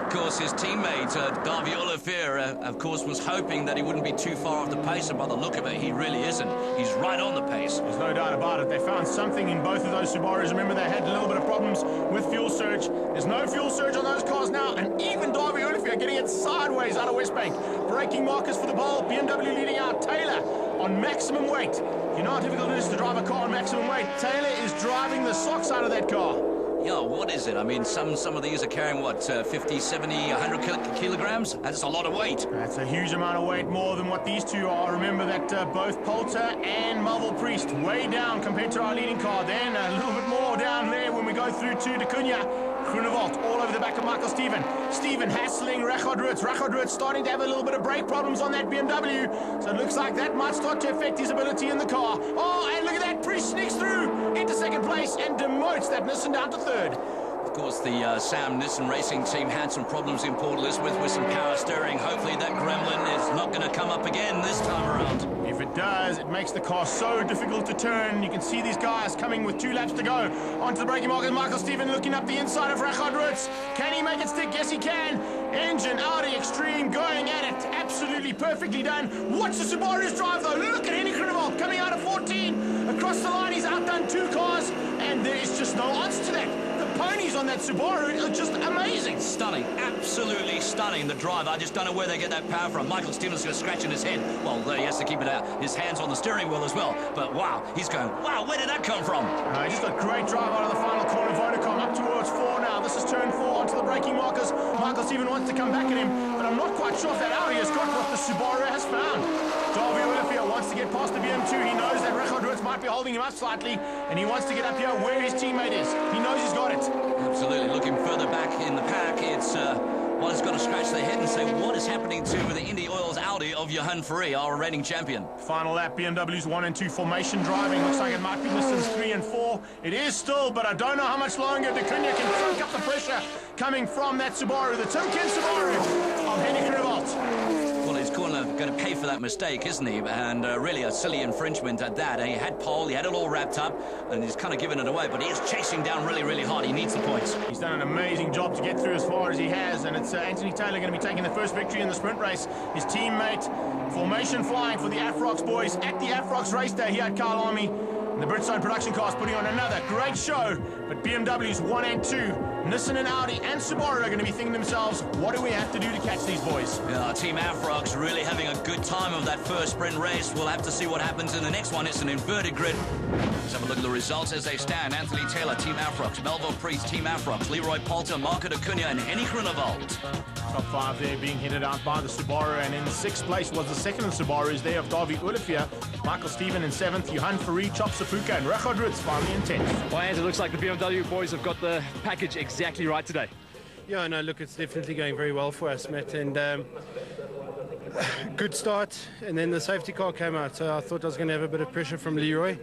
E: Of course, his teammate, Davy Olivier, of course, was hoping that he wouldn't be too far off the pace, and by the look of it, he really isn't. He's right on the pace.
D: There's no doubt about it. They found something in both of those Subarus. Remember, they had a little bit of problems with fuel surge. There's no fuel surge on those cars now, and even Davy Olivier getting it sideways out of Westbank. Braking markers for the pole. BMW leading out. Taylor on maximum weight. You know how difficult it is to drive a car on maximum weight. Taylor is driving the socks out of that car.
E: Yeah, what is it? I mean, some of these are carrying, what, 50, 70, 100 kilograms? That's a lot of weight.
D: That's a huge amount of weight, more than what these two are. Remember that both Poulter and Melville Priest way down compared to our leading car. Then a little bit more down there when we go through to Acuna. Groenewald all over the back of Michael Stephen. Stephen hassling Richard Ritz. Richard Ritz starting to have a little bit of brake problems on that BMW. So it looks like that might start to affect his ability in the car. Oh, and look at that. Priest sneaks through into second place and demotes that Nissan down to third.
E: Of course, the Sam Nissan Racing team had some problems in Port Elizabeth with some power steering. Hopefully that gremlin is not going to come up again this time around.
D: If it does, it makes the car so difficult to turn. You can see these guys coming with 2 laps to go. Onto the braking marker, Michael Stephen looking up the inside of Richard Ritz. Can he make it stick? Yes, he can. Engine Audi Extreme going at it. Absolutely perfectly done. Watch the Subaru's drive, though. Look at Henny Groenewald coming out of 14. Across the line, he's outdone 2 cars, and there is just no answer to that. Ponies on that Subaru are just amazing.
E: Stunning, absolutely stunning, the drive. I just don't know where they get that power from. Michael Stevens is scratching his head. Well, he has to keep it out. His hands on the steering wheel as well. But wow, he's going, wow, where did that come from?
D: He just got great drive out of the final corner. Vodacom up towards 4 now. This is turn 4 onto the braking markers. Michael Stephen wants to come back at him, but I'm not quite sure if that Audi has got what the Subaru has found. Davy Olivier wants to get past the BM2. He knows that Richard Ritz might be holding him up slightly, and he wants to get up here where his teammate is. He knows he's got it.
E: Absolutely. Looking further back in the pack, it's well, it's got to scratch their head and say, what is happening to the Indy Oil's Audi of Johan Ferrari, our reigning champion?
D: Final lap, BMW's 1 and 2 formation driving. Looks like it might be Nissan's 3 and 4. It is still, but I don't know how much longer De Cunha can soak up the pressure coming from that Subaru, the Tim Ken Subaru of Henny Krivalt.
E: Well, he's going to pay for that mistake, isn't he? And really a silly infringement at that. He had pole, he had it all wrapped up, and he's kind of given it away, but he is chasing down really, really hard. He needs the points.
D: He's done an amazing job to get through as far as he has, and it's Anthony Taylor going to be taking the first victory in the sprint race. His teammate, formation flying for the Afrox boys at the Afrox race day here at Kyalami. And the Bridgestone production cars putting on another great show, but BMW's 1 and 2, Nissan and Audi and Subaru are going to be thinking to themselves, what do we have to do to catch these boys?
E: Yeah, Team Afrox really having a good time of that first sprint race. We'll have to see what happens in the next one. It's an inverted grid. Let's have a look at the results as they stand. Anthony Taylor, Team Afrox. Melville Priest, Team Afrox. Leroy Poulter, Marco De Cunha and Henny Groenewald.
D: Top 5 there being headed out by the Subaru, and in 6th place was the second of the Subarus there of Davy Olivier, Michael Stephen in 7th, Johan Ferrari, Chop Sapuka and Richard Rutz finally in 10th.
M: Well, it looks like the BMW boys have got the package exactly right today.
L: Yeah, no, look, it's definitely going very well for us, Matt, and good start, and then the safety car came out, so I thought I was going to have a bit of pressure from Leroy,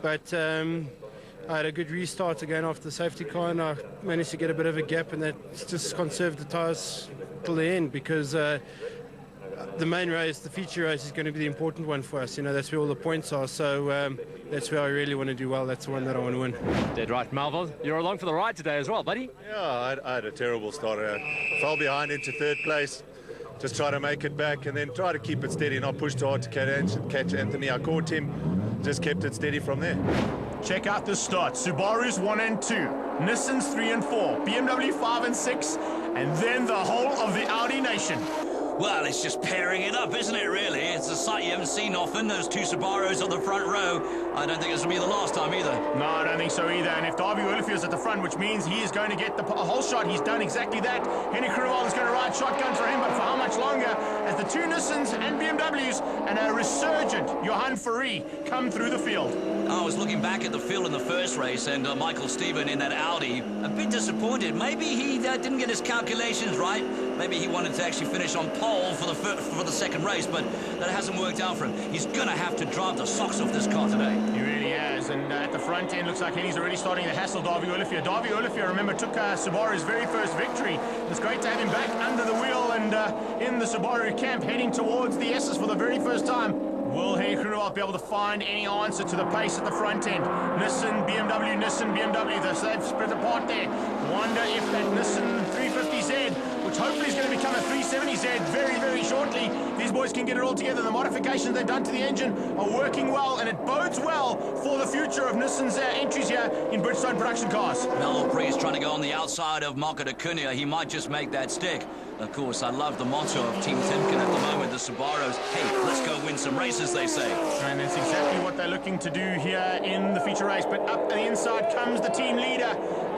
L: but I had a good restart again after the safety car, and I managed to get a bit of a gap, and that just conserved the tyres till the end, because the main race, the feature race, is going to be the important one for us. You know, that's where all the points are, so that's where I really want to do well. That's the one that I want to win.
M: Dead right. Melville, you're along for the ride today as well, buddy.
N: Yeah, I had a terrible start. I fell behind into 3rd place. Just try to make it back and then try to keep it steady, not push too hard to catch Anthony. I caught him, just kept it steady from there.
D: Check out the start. Subaru's 1 and 2, Nissan's 3 and 4, BMW 5 and 6, and then the whole of the Audi nation.
E: Well, it's just pairing it up, isn't it, really? It's a sight you haven't seen often. Those two Subarus on the front row. I don't think this will be the last time either.
D: No, I don't think so either. And if Davy Olivier is at the front, which means he is going to get the whole shot, he's done exactly that. Henny Groenewald is going to ride shotgun for him, but for how much longer? As the 2 Nissans and BMWs and a resurgent Johan Ferrari come through the field.
E: I was looking back at the field in the first race, and Michael Stephen in that Audi, a bit disappointed. Maybe he didn't get his calculations right. Maybe he wanted to actually finish on pole for the second race, but that hasn't worked out for him. He's going to have to drive the socks off this car today.
D: He really has, and at the front end, looks like Henny's already starting to hassle Davy Olivier. Davy Olivier, remember, took Subaru's very first victory. It's great to have him back under the wheel and in the Subaru camp, heading towards the S's for the very first time. Will Henny Groenewald be able to find any answer to the pace at the front end? Nissan, BMW, they've split apart there. Wonder if that Nissan 350Z, which hopefully is going to become a 370Z very, very shortly, these boys can get it all together. The modifications they've done to the engine are working well, and it bodes well for the future of Nissan's entries here in Bridgestone production cars.
E: Melville Priest trying to go on the outside of Marco De Cunha. He might just make that stick. Of course, I love the motto of Team Timken at the moment, the Subarus. Hey, let's go win some races, they say.
D: And that's exactly what they're looking to do here in the feature race. But up the inside comes the team leader,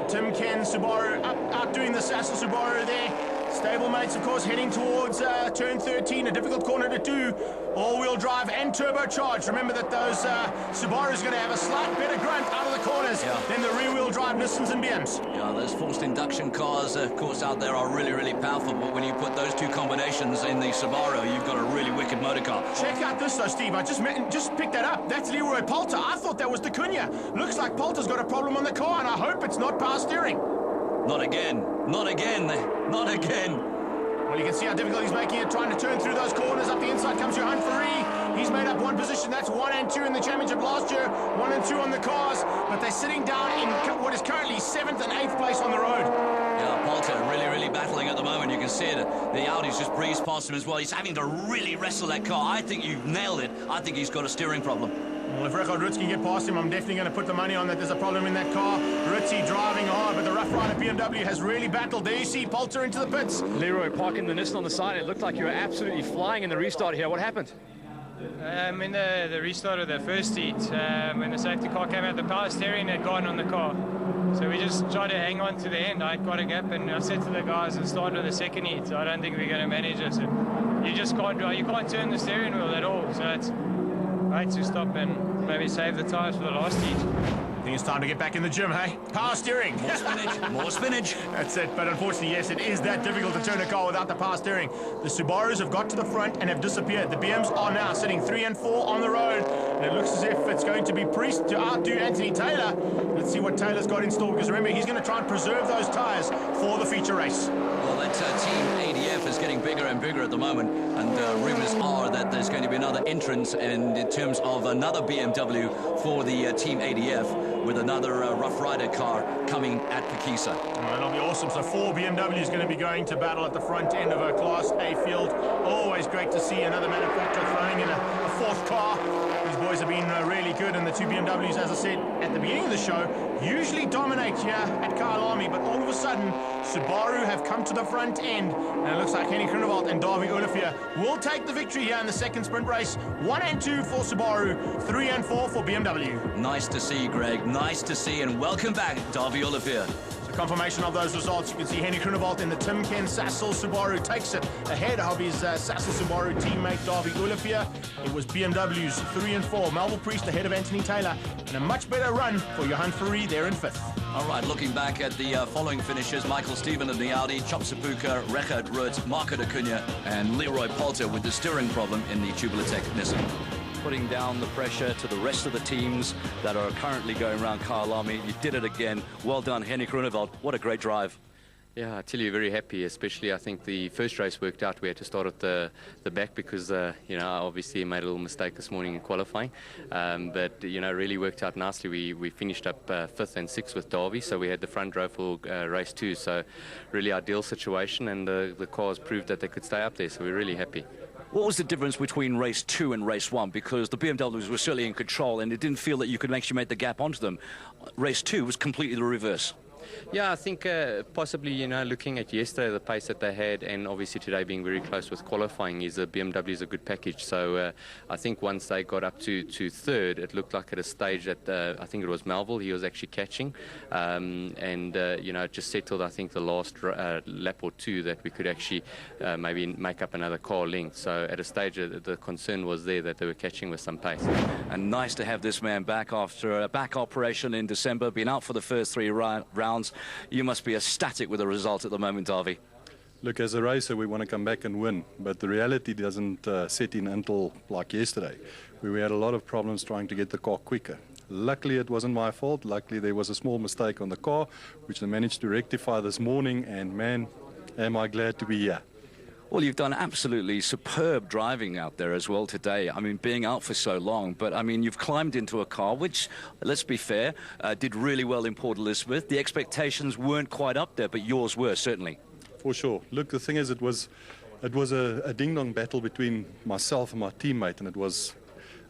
D: Tim Ken Subaru, outdoing the Sassel Subaru there. Stablemates, of course, heading towards turn 13, a difficult corner to do. All-wheel drive and turbocharged. Remember that those Subarus are going to have a slight better grunt out of the corners than the rear-wheel drive Nissans and BMs.
E: Yeah, those forced induction cars, of course, out there are really, really powerful. But when you put those two combinations in the Subaru, you've got a really wicked motor car.
D: Check out this, though, Steve. I just picked that up. That's Leroy Poulter. I thought that was De Cunha. Looks like Poulter's got a problem on the car, and I hope it's not power steering.
E: Not again. Not again. Not again.
D: Well, you can see how difficult he's making it, trying to turn through those corners. Up the inside comes Johan Ferrari. He's made up one position. That's 1 and 2 in the championship last year. 1 and 2 on the cars. But they're sitting down in what is currently 7th and 8th place on the road.
E: Yeah, Poulter really, really battling at the moment. You can see it. The Audi's just breezed past him as well. He's having to really wrestle that car. I think you've nailed it. I think he's got a steering problem.
D: Well, if Richard Rutz can get past him, I'm definitely going to put the money on that there's a problem in that car. Ritzy driving hard, but the Rough Rider BMW has really battled. There you see Poulter into the pits.
M: Leroy parking the Nissan on the side. It looked like you were absolutely flying in the restart here. What happened?
O: In the restart of the first heat, when the safety car came out, the power steering had gone on the car. So we just tried to hang on to the end. I had quite a gap, and I said to the guys at the start of the second heat, I don't think we're going to manage it. So you just can't drive. You can't turn the steering wheel at all. So it's right to stop and maybe save the tyres for the last heat.
D: I think it's time to get back in the gym, hey? Power steering.
E: More spinach, more spinach.
D: That's it, but unfortunately, yes, it is that difficult to turn a car without the power steering. The Subarus have got to the front and have disappeared. The BMs are now sitting 3 and 4 on the road, and it looks as if it's going to be Priest to outdo Anthony Taylor. Let's see what Taylor's got in store, because remember, he's going to try and preserve those tyres for the feature race.
E: Well, that team ADF is getting bigger and bigger at the moment, and rumors are that there's going to be another entrance in terms of another BMW for the team ADF, with another Rough Rider car coming at Pakisa.
D: Well, it'll be awesome. So 4 BMWs going to be going to battle at the front end of a Class A field. Always great to see another manufacturer throwing in a fourth car. These boys have been really good, and the 2 BMWs, as I said at the beginning of the show, usually dominate here at Kyalami, but all of a sudden, Subaru have come to the front end, and it looks like Henny Groenewald and Davy Olivier will take the victory here in the second sprint race. 1 and 2 for Subaru, 3 and 4 for BMW.
E: Nice to see, Greg. Nice to see, and welcome back, Davy Olivier.
D: Confirmation of those results. You can see Henny Groenewald in the Tim Ken Sassel Subaru takes it ahead of his Sassel Subaru teammate Davy Olivier. It was BMW's 3 and 4. Melville Priest ahead of Anthony Taylor, and a much better run for Johan Fourie there in 5th.
E: All right, looking back at the following finishes, Michael Stephen in the Audi, Chop Sapuka, Rechard Roots, Marco de Cunha, and Leroy Poulter with the steering problem in the Tubulatech Nissan.
A: Putting down the pressure to the rest of the teams that are currently going around Kyalami. You did it again. Well done, Henny Groenewald. What a great drive.
H: Yeah, I tell you, very happy, especially I think the first race worked out. We had to start at the back because, you know, I obviously made a little mistake this morning in qualifying. But, you know, really worked out nicely. We finished up 5th and 6th with Davy, so we had the front row for race 2. So really ideal situation, and the cars proved that they could stay up there, so we're really happy.
A: What was the difference between race 2 and race 1? Because the BMWs were certainly in control, and it didn't feel that you could actually make the gap onto them. Race 2 was completely the reverse.
H: Yeah, I think possibly, you know, looking at yesterday, the pace that they had, and obviously today being very close with qualifying, is the BMW is a good package. So I think once they got up to 3rd, it looked like at a stage that I think it was Melville, he was actually catching. And, you know, it just settled, I think, the last lap or 2 that we could actually maybe make up another car length. So at a stage, the concern was there that they were catching with some pace.
A: And nice to have this man back after a back operation in December, been out for the first 3 rounds. You must be ecstatic with the result at the moment, Davy.
P: Look, as a racer, we want to come back and win, but the reality doesn't set in until like yesterday, where we had a lot of problems trying to get the car quicker. Luckily, it wasn't my fault. Luckily, there was a small mistake on the car, which I managed to rectify this morning, and man, am I glad to be here.
A: Well, you've done absolutely superb driving out there as well today. I mean, being out for so long, but I mean, you've climbed into a car which, let's be fair, did really well in Port Elizabeth. The expectations weren't quite up there, but yours were, certainly.
P: For sure. Look, the thing is, it was a ding-dong battle between myself and my teammate, and it was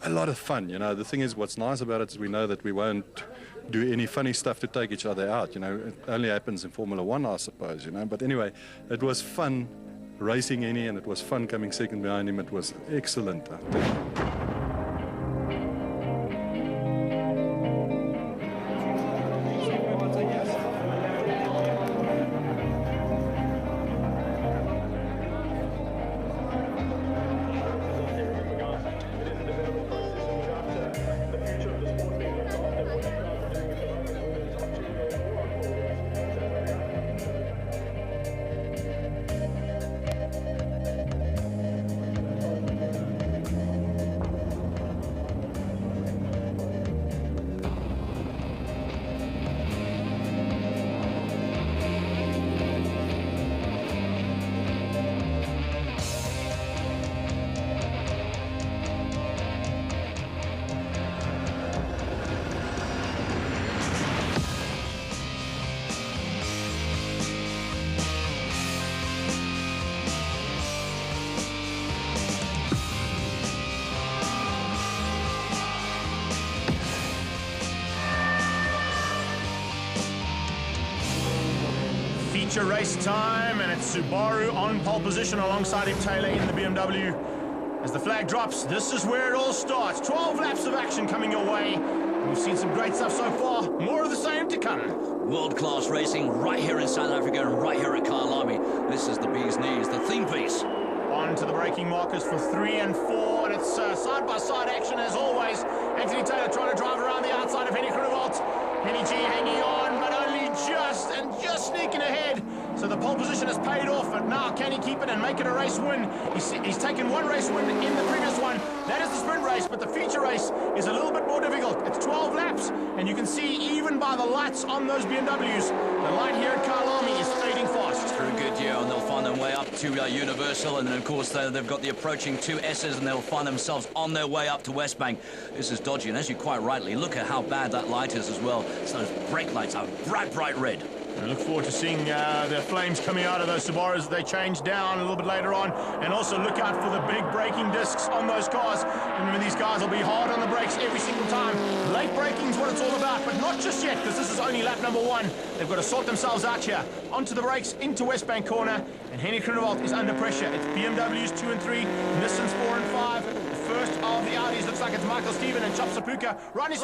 P: a lot of fun. You know, the thing is, what's nice about it is we know that we won't do any funny stuff to take each other out. You know, it only happens in Formula One, I suppose, you know. But anyway, it was fun racing Henny, and it was fun coming second behind him. It was excellent.
D: Feature race time, and it's Subaru on pole position alongside him Taylor in the BMW. As the flag drops, this is where it all starts. 12 laps of action coming your way. We've seen some great stuff so far. More of the same to come.
E: World-class racing right here in South Africa and right here at Kyalami. This is the bee's knees, the theme piece.
D: On to the braking markers for 3 and 4, and it's side-by-side action as always. Anthony Taylor trying to drive around the outside of Henny Groenewald. position has paid off, but now can he keep it and make it a race win? He's taken one race win in the previous one. That is the sprint race, but the feature race is a little bit more difficult. It's 12 laps, and you can see even by the lights on those BMWs, the light here at Kyalami is fading fast.
E: Through Goodyear, and they'll find their way up to Universal, and then of course they've got the approaching 2 S's, and they'll find themselves on their way up to Westbank. This is dodgy, and as you quite rightly, look at how bad that light is as well. So those brake lights are bright red.
D: I look forward to seeing the flames coming out of those Subarus as they change down a little bit later on. And also look out for the big braking discs on those cars. Remember, these guys will be hard on the brakes every single time. Late braking is what it's all about, but not just yet, because this is only lap number 1. They've got to sort themselves out here. Onto the brakes, into Westbank corner, and Henny Groenewald is under pressure. It's BMWs 2 and 3, Nissans 4 and 5. First of the Audis, looks like it's Michael Steven and Chop Sapuka. Ronnie's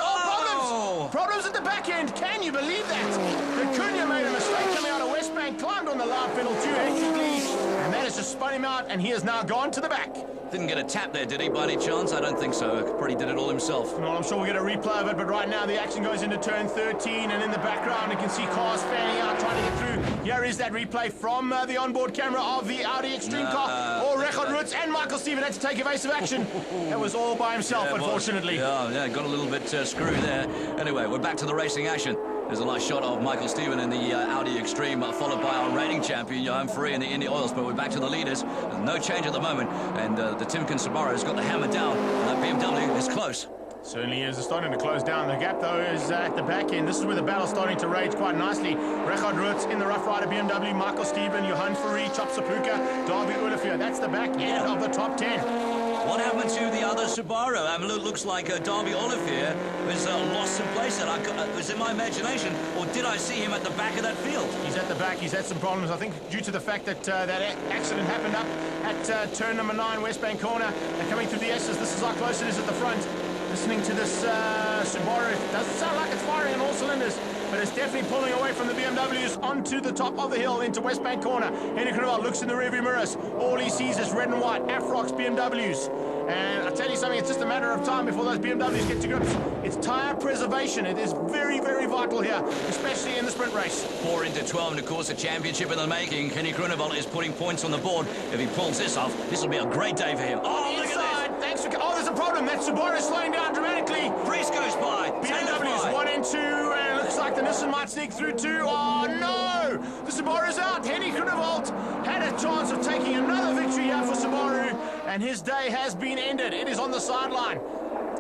D: problems at the back end. Can you believe that? Cunha made a mistake coming out of Westbank, climbed on the loud pedal too hectically, and that has just spun him out, and he has now gone to the back.
E: Didn't get a tap there, did he, by any chance? I don't think so. Probably did it all himself.
D: Well, I'm sure we'll get a replay of it, but right now the action goes into turn 13, and in the background you can see cars fanning out, trying to get through. Here is that replay from the onboard camera of the Audi Extreme car. Richard Roots and Michael Steven had to take evasive action. That was all by himself, unfortunately.
E: Yeah, got a little bit screwed there. Anyway, we're back to the racing action. There's a nice shot of Michael Steven in the Audi Extreme, followed by our reigning champion, Johan Free in the Indy Oils. But we're back to the leaders. There's no change at the moment. And the Timken Subaru has got the hammer down. And that BMW is close.
D: Certainly is. It's starting to close down. The gap, though, is at the back end. This is where the battle's starting to rage quite nicely. Richard Roots in the Rough Rider BMW, Michael Steven, Johan Free, Chop Sapuka, Darby Olivier. That's the back end of the top 10.
E: What happened to the other Subaru? I mean, it looks like Darby Olivier was lost some place. It was in my imagination, or did I see him at the back of that field?
D: He's at the back. He's had some problems, I think, due to the fact that that accident happened up at turn number 9, Westbank corner. They're coming through the S's. This is how close it is at the front. Listening to this Subaru, it doesn't sound like it's firing on all cylinders, but it's definitely pulling away from the BMWs onto the top of the hill into Westbank corner. Henry Groenewald looks in the rearview mirrors. All he sees is red and white Afrox BMWs. And I tell you something, it's just a matter of time before those BMWs get to grips. It's tyre preservation. It is very, very vital here, especially in the sprint race.
E: 4 into 12, and of course a championship in the making. Henny Groenewald is putting points on the board. If he pulls this off, this will be a great day for him. Oh, look at this!
D: Thanks for... Oh, there's a problem. That Subaru is slowing down dramatically.
E: Priest goes by.
D: BMWs 1 and 2, and it looks like the Nissan might sneak through too. Oh, no! The Subaru's out. Henny Groenewald had a chance of taking another victory here for Subaru, and his day has been ended. It is on the sideline.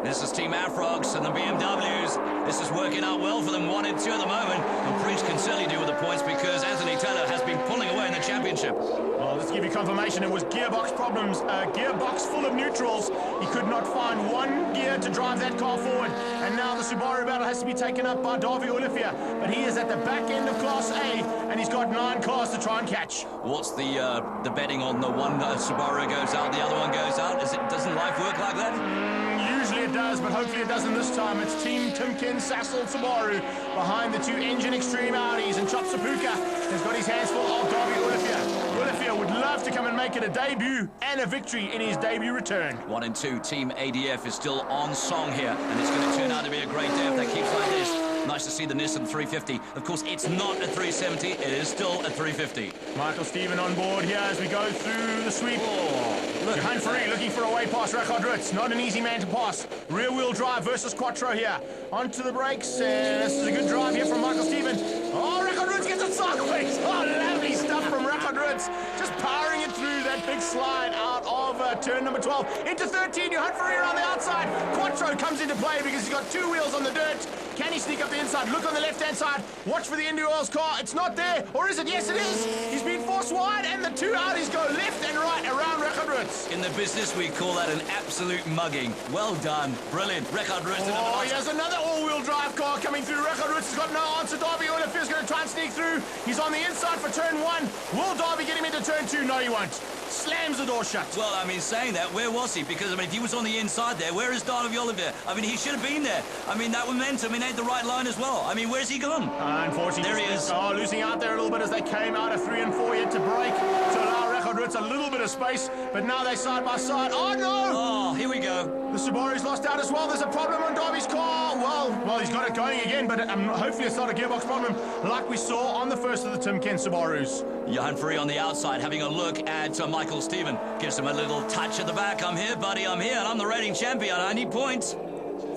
E: This is Team Afrox and the BMWs. This is working out well for them, 1 and 2 at the moment. And Priest can certainly do with the points because Anthony Taylor has been pulling away in the championship.
D: Well, let's give you confirmation. It was gearbox problems. Gearbox full of neutrals. He could not find one gear to drive that car forward. And now the Subaru battle has to be taken up by Darby Olivier. But he is at the back end of Class A, and he's got 9 cars to try and catch.
E: What's the betting on the one Subaru goes out, the other one goes out? Doesn't life work like that?
D: Usually it does, but hopefully it doesn't this time. It's Team Timken Sassel Subaru behind the 2 Engine Extreme Audis, and Chop Sapuka has got his hands full of Darby Olivier. Olivier would love to come and make it a debut and a victory in his debut return.
E: 1 and 2, Team ADF is still on song here, and it's going to turn out to be a great day if that keeps like this. Nice to see the Nissan 350. Of course, it's not a 370. It is still a 350.
D: Michael Steven on board here as we go through the sweep. Johan Free looking for a way past Richard Roots. Not an easy man to pass. Rear-wheel drive versus Quattro here. Onto the brakes. This is a good drive here from Michael Steven. Oh, Richard Roots gets it sideways. Oh, lovely stuff from Richard Roots. Just powering it through that big slide out of turn number 12. Into 13, Johan Free around the outside. Quattro comes into play because he's got 2 wheels on the dirt. Can he sneak up the inside? Look on the left-hand side. Watch for the Indy Oils car. It's not there. Or is it? Yes, it is. He's been forced wide, and the 2 Audis go left and right around Richard Roots.
E: In the business, we call that an absolute mugging. Well done. Brilliant. Richard Roots.
D: Oh, he has another all-wheel drive car coming through. Richard Roots has got no answer. Darby Olifier's going to try and sneak through. He's on the inside for turn 1. Will Darby get him into turn 2? No, he won't. Slams the door shut.
E: Well, I mean, saying that, where was he? Because, I mean, if he was on the inside there, where is Darby Olivier? I mean, he should have been there. I mean, that momentum, he had the right line as well. I mean, where's he gone?
D: Unfortunately,
E: there he is.
D: Oh, losing out there a little bit as they came out of 3 and 4 yet to break to allow Richard Roots a little bit of space, but now they're side by side. Oh, no!
E: Oh, here we go.
D: The Subaru's lost out as well. There's a problem on Darby's car. Well, he's got it going again, but hopefully it's not a gearbox problem like we saw on the first of the Tim Kent Subarus.
E: Johan Free on the outside, having a look at Michael Stephen. Gives him a little touch at the back. I'm here, buddy, I'm here, and I'm the reigning champion. I need points.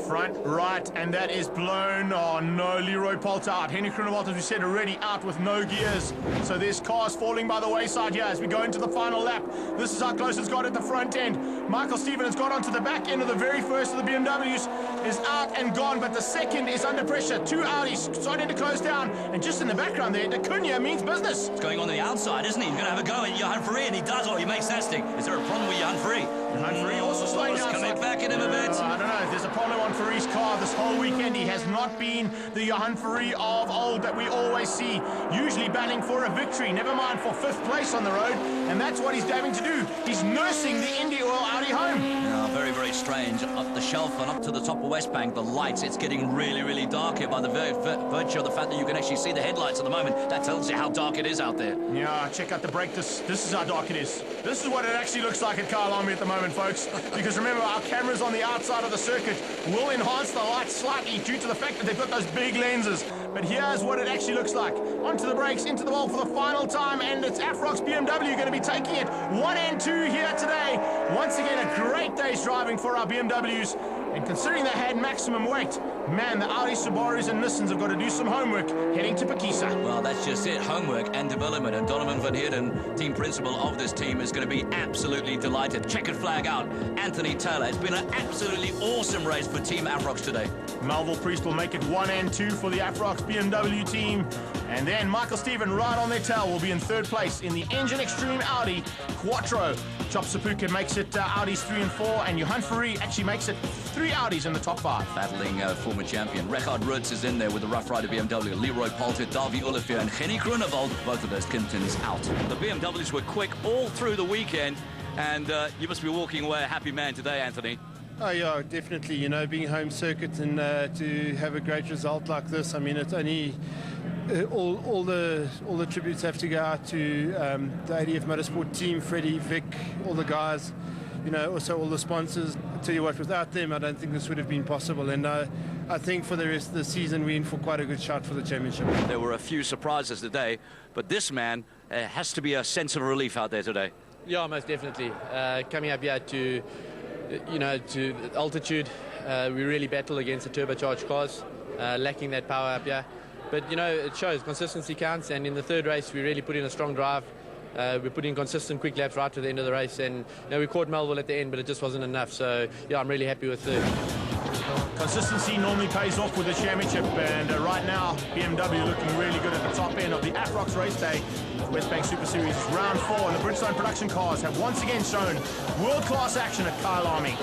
D: Front right, and that is blown. Oh no, Leroy Poulter out. Henry Kroenewald, as we said, already out with no gears. So there's cars falling by the wayside here as we go into the final lap. This is how close it's got at the front end. Michael Stephen has got onto the back end of the very first of the BMWs, is out and gone, but the second is under pressure. Two Audis starting to close down, and just in the background there, Cunha means business.
E: It's going on the outside, isn't he? He's going to have a go at Johan Free, and he does. Oh, he makes that stick. Is there a problem with Johan Free?
D: Johan Free also slowing down.
E: Coming back at him a bit.
D: I don't know. There's a problem on Free's car this whole weekend. He has not been the Johan Free of old that we always see, usually battling for a victory, never mind for 5th place on the road, and that's what he's having to do. He's nursing the Indy Oil Audi home.
E: Yeah, very, very strange. Up the shelf and up to the top of West Bank, the lights, it's getting really, really dark here by the virtue of the fact that you can actually see the headlights at the moment. That tells you how dark it is out there.
D: Yeah, check out the brake. This is how dark it is. This is what it actually looks like at Kyalami at the moment, folks. Because remember, our cameras on the outside of the circuit will enhance the lights slightly due to the fact that they've got those big lenses. But here's what it actually looks like. Onto the brakes, into the wall for the final time, and it's Afrox BMW going to be taking it 1 and 2 here today. Once again, a great day's driving for our BMWs. And considering they had maximum weight, man, the Audi, Subarus and Nissans have got to do some homework heading to Pakisa.
E: Well, that's just it, homework and development. And Donovan van Heerden, team principal of this team, is going to be absolutely delighted. Checkered flag out, Anthony Taylor. It's been an absolutely awesome race for Team Afrox today.
D: Melville Priest will make it 1 and 2 for the Afrox BMW team. And then Michael Stephen, right on their tail, will be in 3rd place in the Engine Extreme Audi Quattro. Chop Sapuka makes it Audis 3 and 4, and Johan Free actually makes it 3 Audis in the top 5.
E: Battling former champion. Richard Roots is in there with the Rough Rider BMW. Leroy Poulter, Davy Olivier, and Henny Kroenewald. Both of those Kintons out. The BMWs were quick all through the weekend, and you must be walking away a happy man today, Anthony.
L: Oh yeah, definitely. You know, being home circuit and to have a great result like this. I mean, it's only all the tributes have to go out to the ADF Motorsport team, Freddie, Vic, all the guys. You know, also all the sponsors. I tell you what, without them, I don't think this would have been possible. And I think for the rest of the season, we're in for quite a good shot for the championship.
A: There were a few surprises today, but this man has to be a sense of relief out there today.
H: Yeah, most definitely. Coming up here to altitude, we really battle against the turbocharged cars, lacking that power up here. But, you know, it shows consistency counts, and in the 3rd race, we really put in a strong drive. We put in consistent quick laps right to the end of the race, and you know, we caught Melville at the end, but it just wasn't enough. So, yeah, I'm really happy with 3rd.
D: Consistency normally pays off with the championship, and right now, BMW looking really good at the top end of the Afrox race day. West Bank Super Series round 4, and the Bridgestone production cars have once again shown world-class action at Kyalami.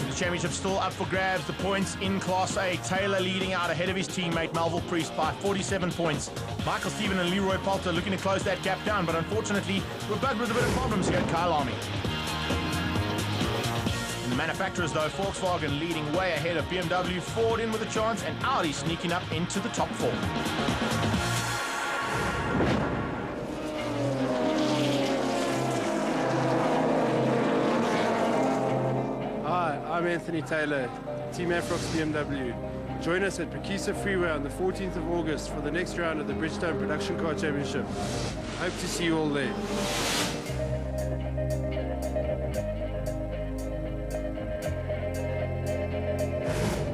D: The championship still up for grabs. The points in Class A. Taylor leading out ahead of his teammate Melville Priest by 47 points. Michael Stephen and Leroy Poulter looking to close that gap down, but unfortunately, we're back with a bit of problems here at Kyalami. In the manufacturers, though, Volkswagen leading way ahead of BMW, Ford in with a chance, and Audi sneaking up into the top 4.
L: Hi, I'm Anthony Taylor, Team Afrox BMW. Join us at Pakisa Freeway on the 14th of August for the next round of the Bridgestone Production Car Championship. Hope to see you all there.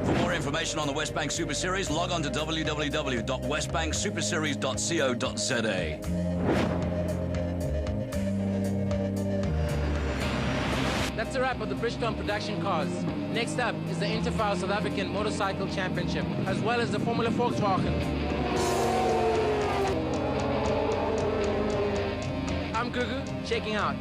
E: For more information on the West Bank Super Series, log on to www.westbanksuperseries.co.za.
C: That's a wrap of the Bridgestone production cars. Next up is the Interfile South African Motorcycle Championship, as well as the Formula Volkswagen. I'm Gugu, checking out.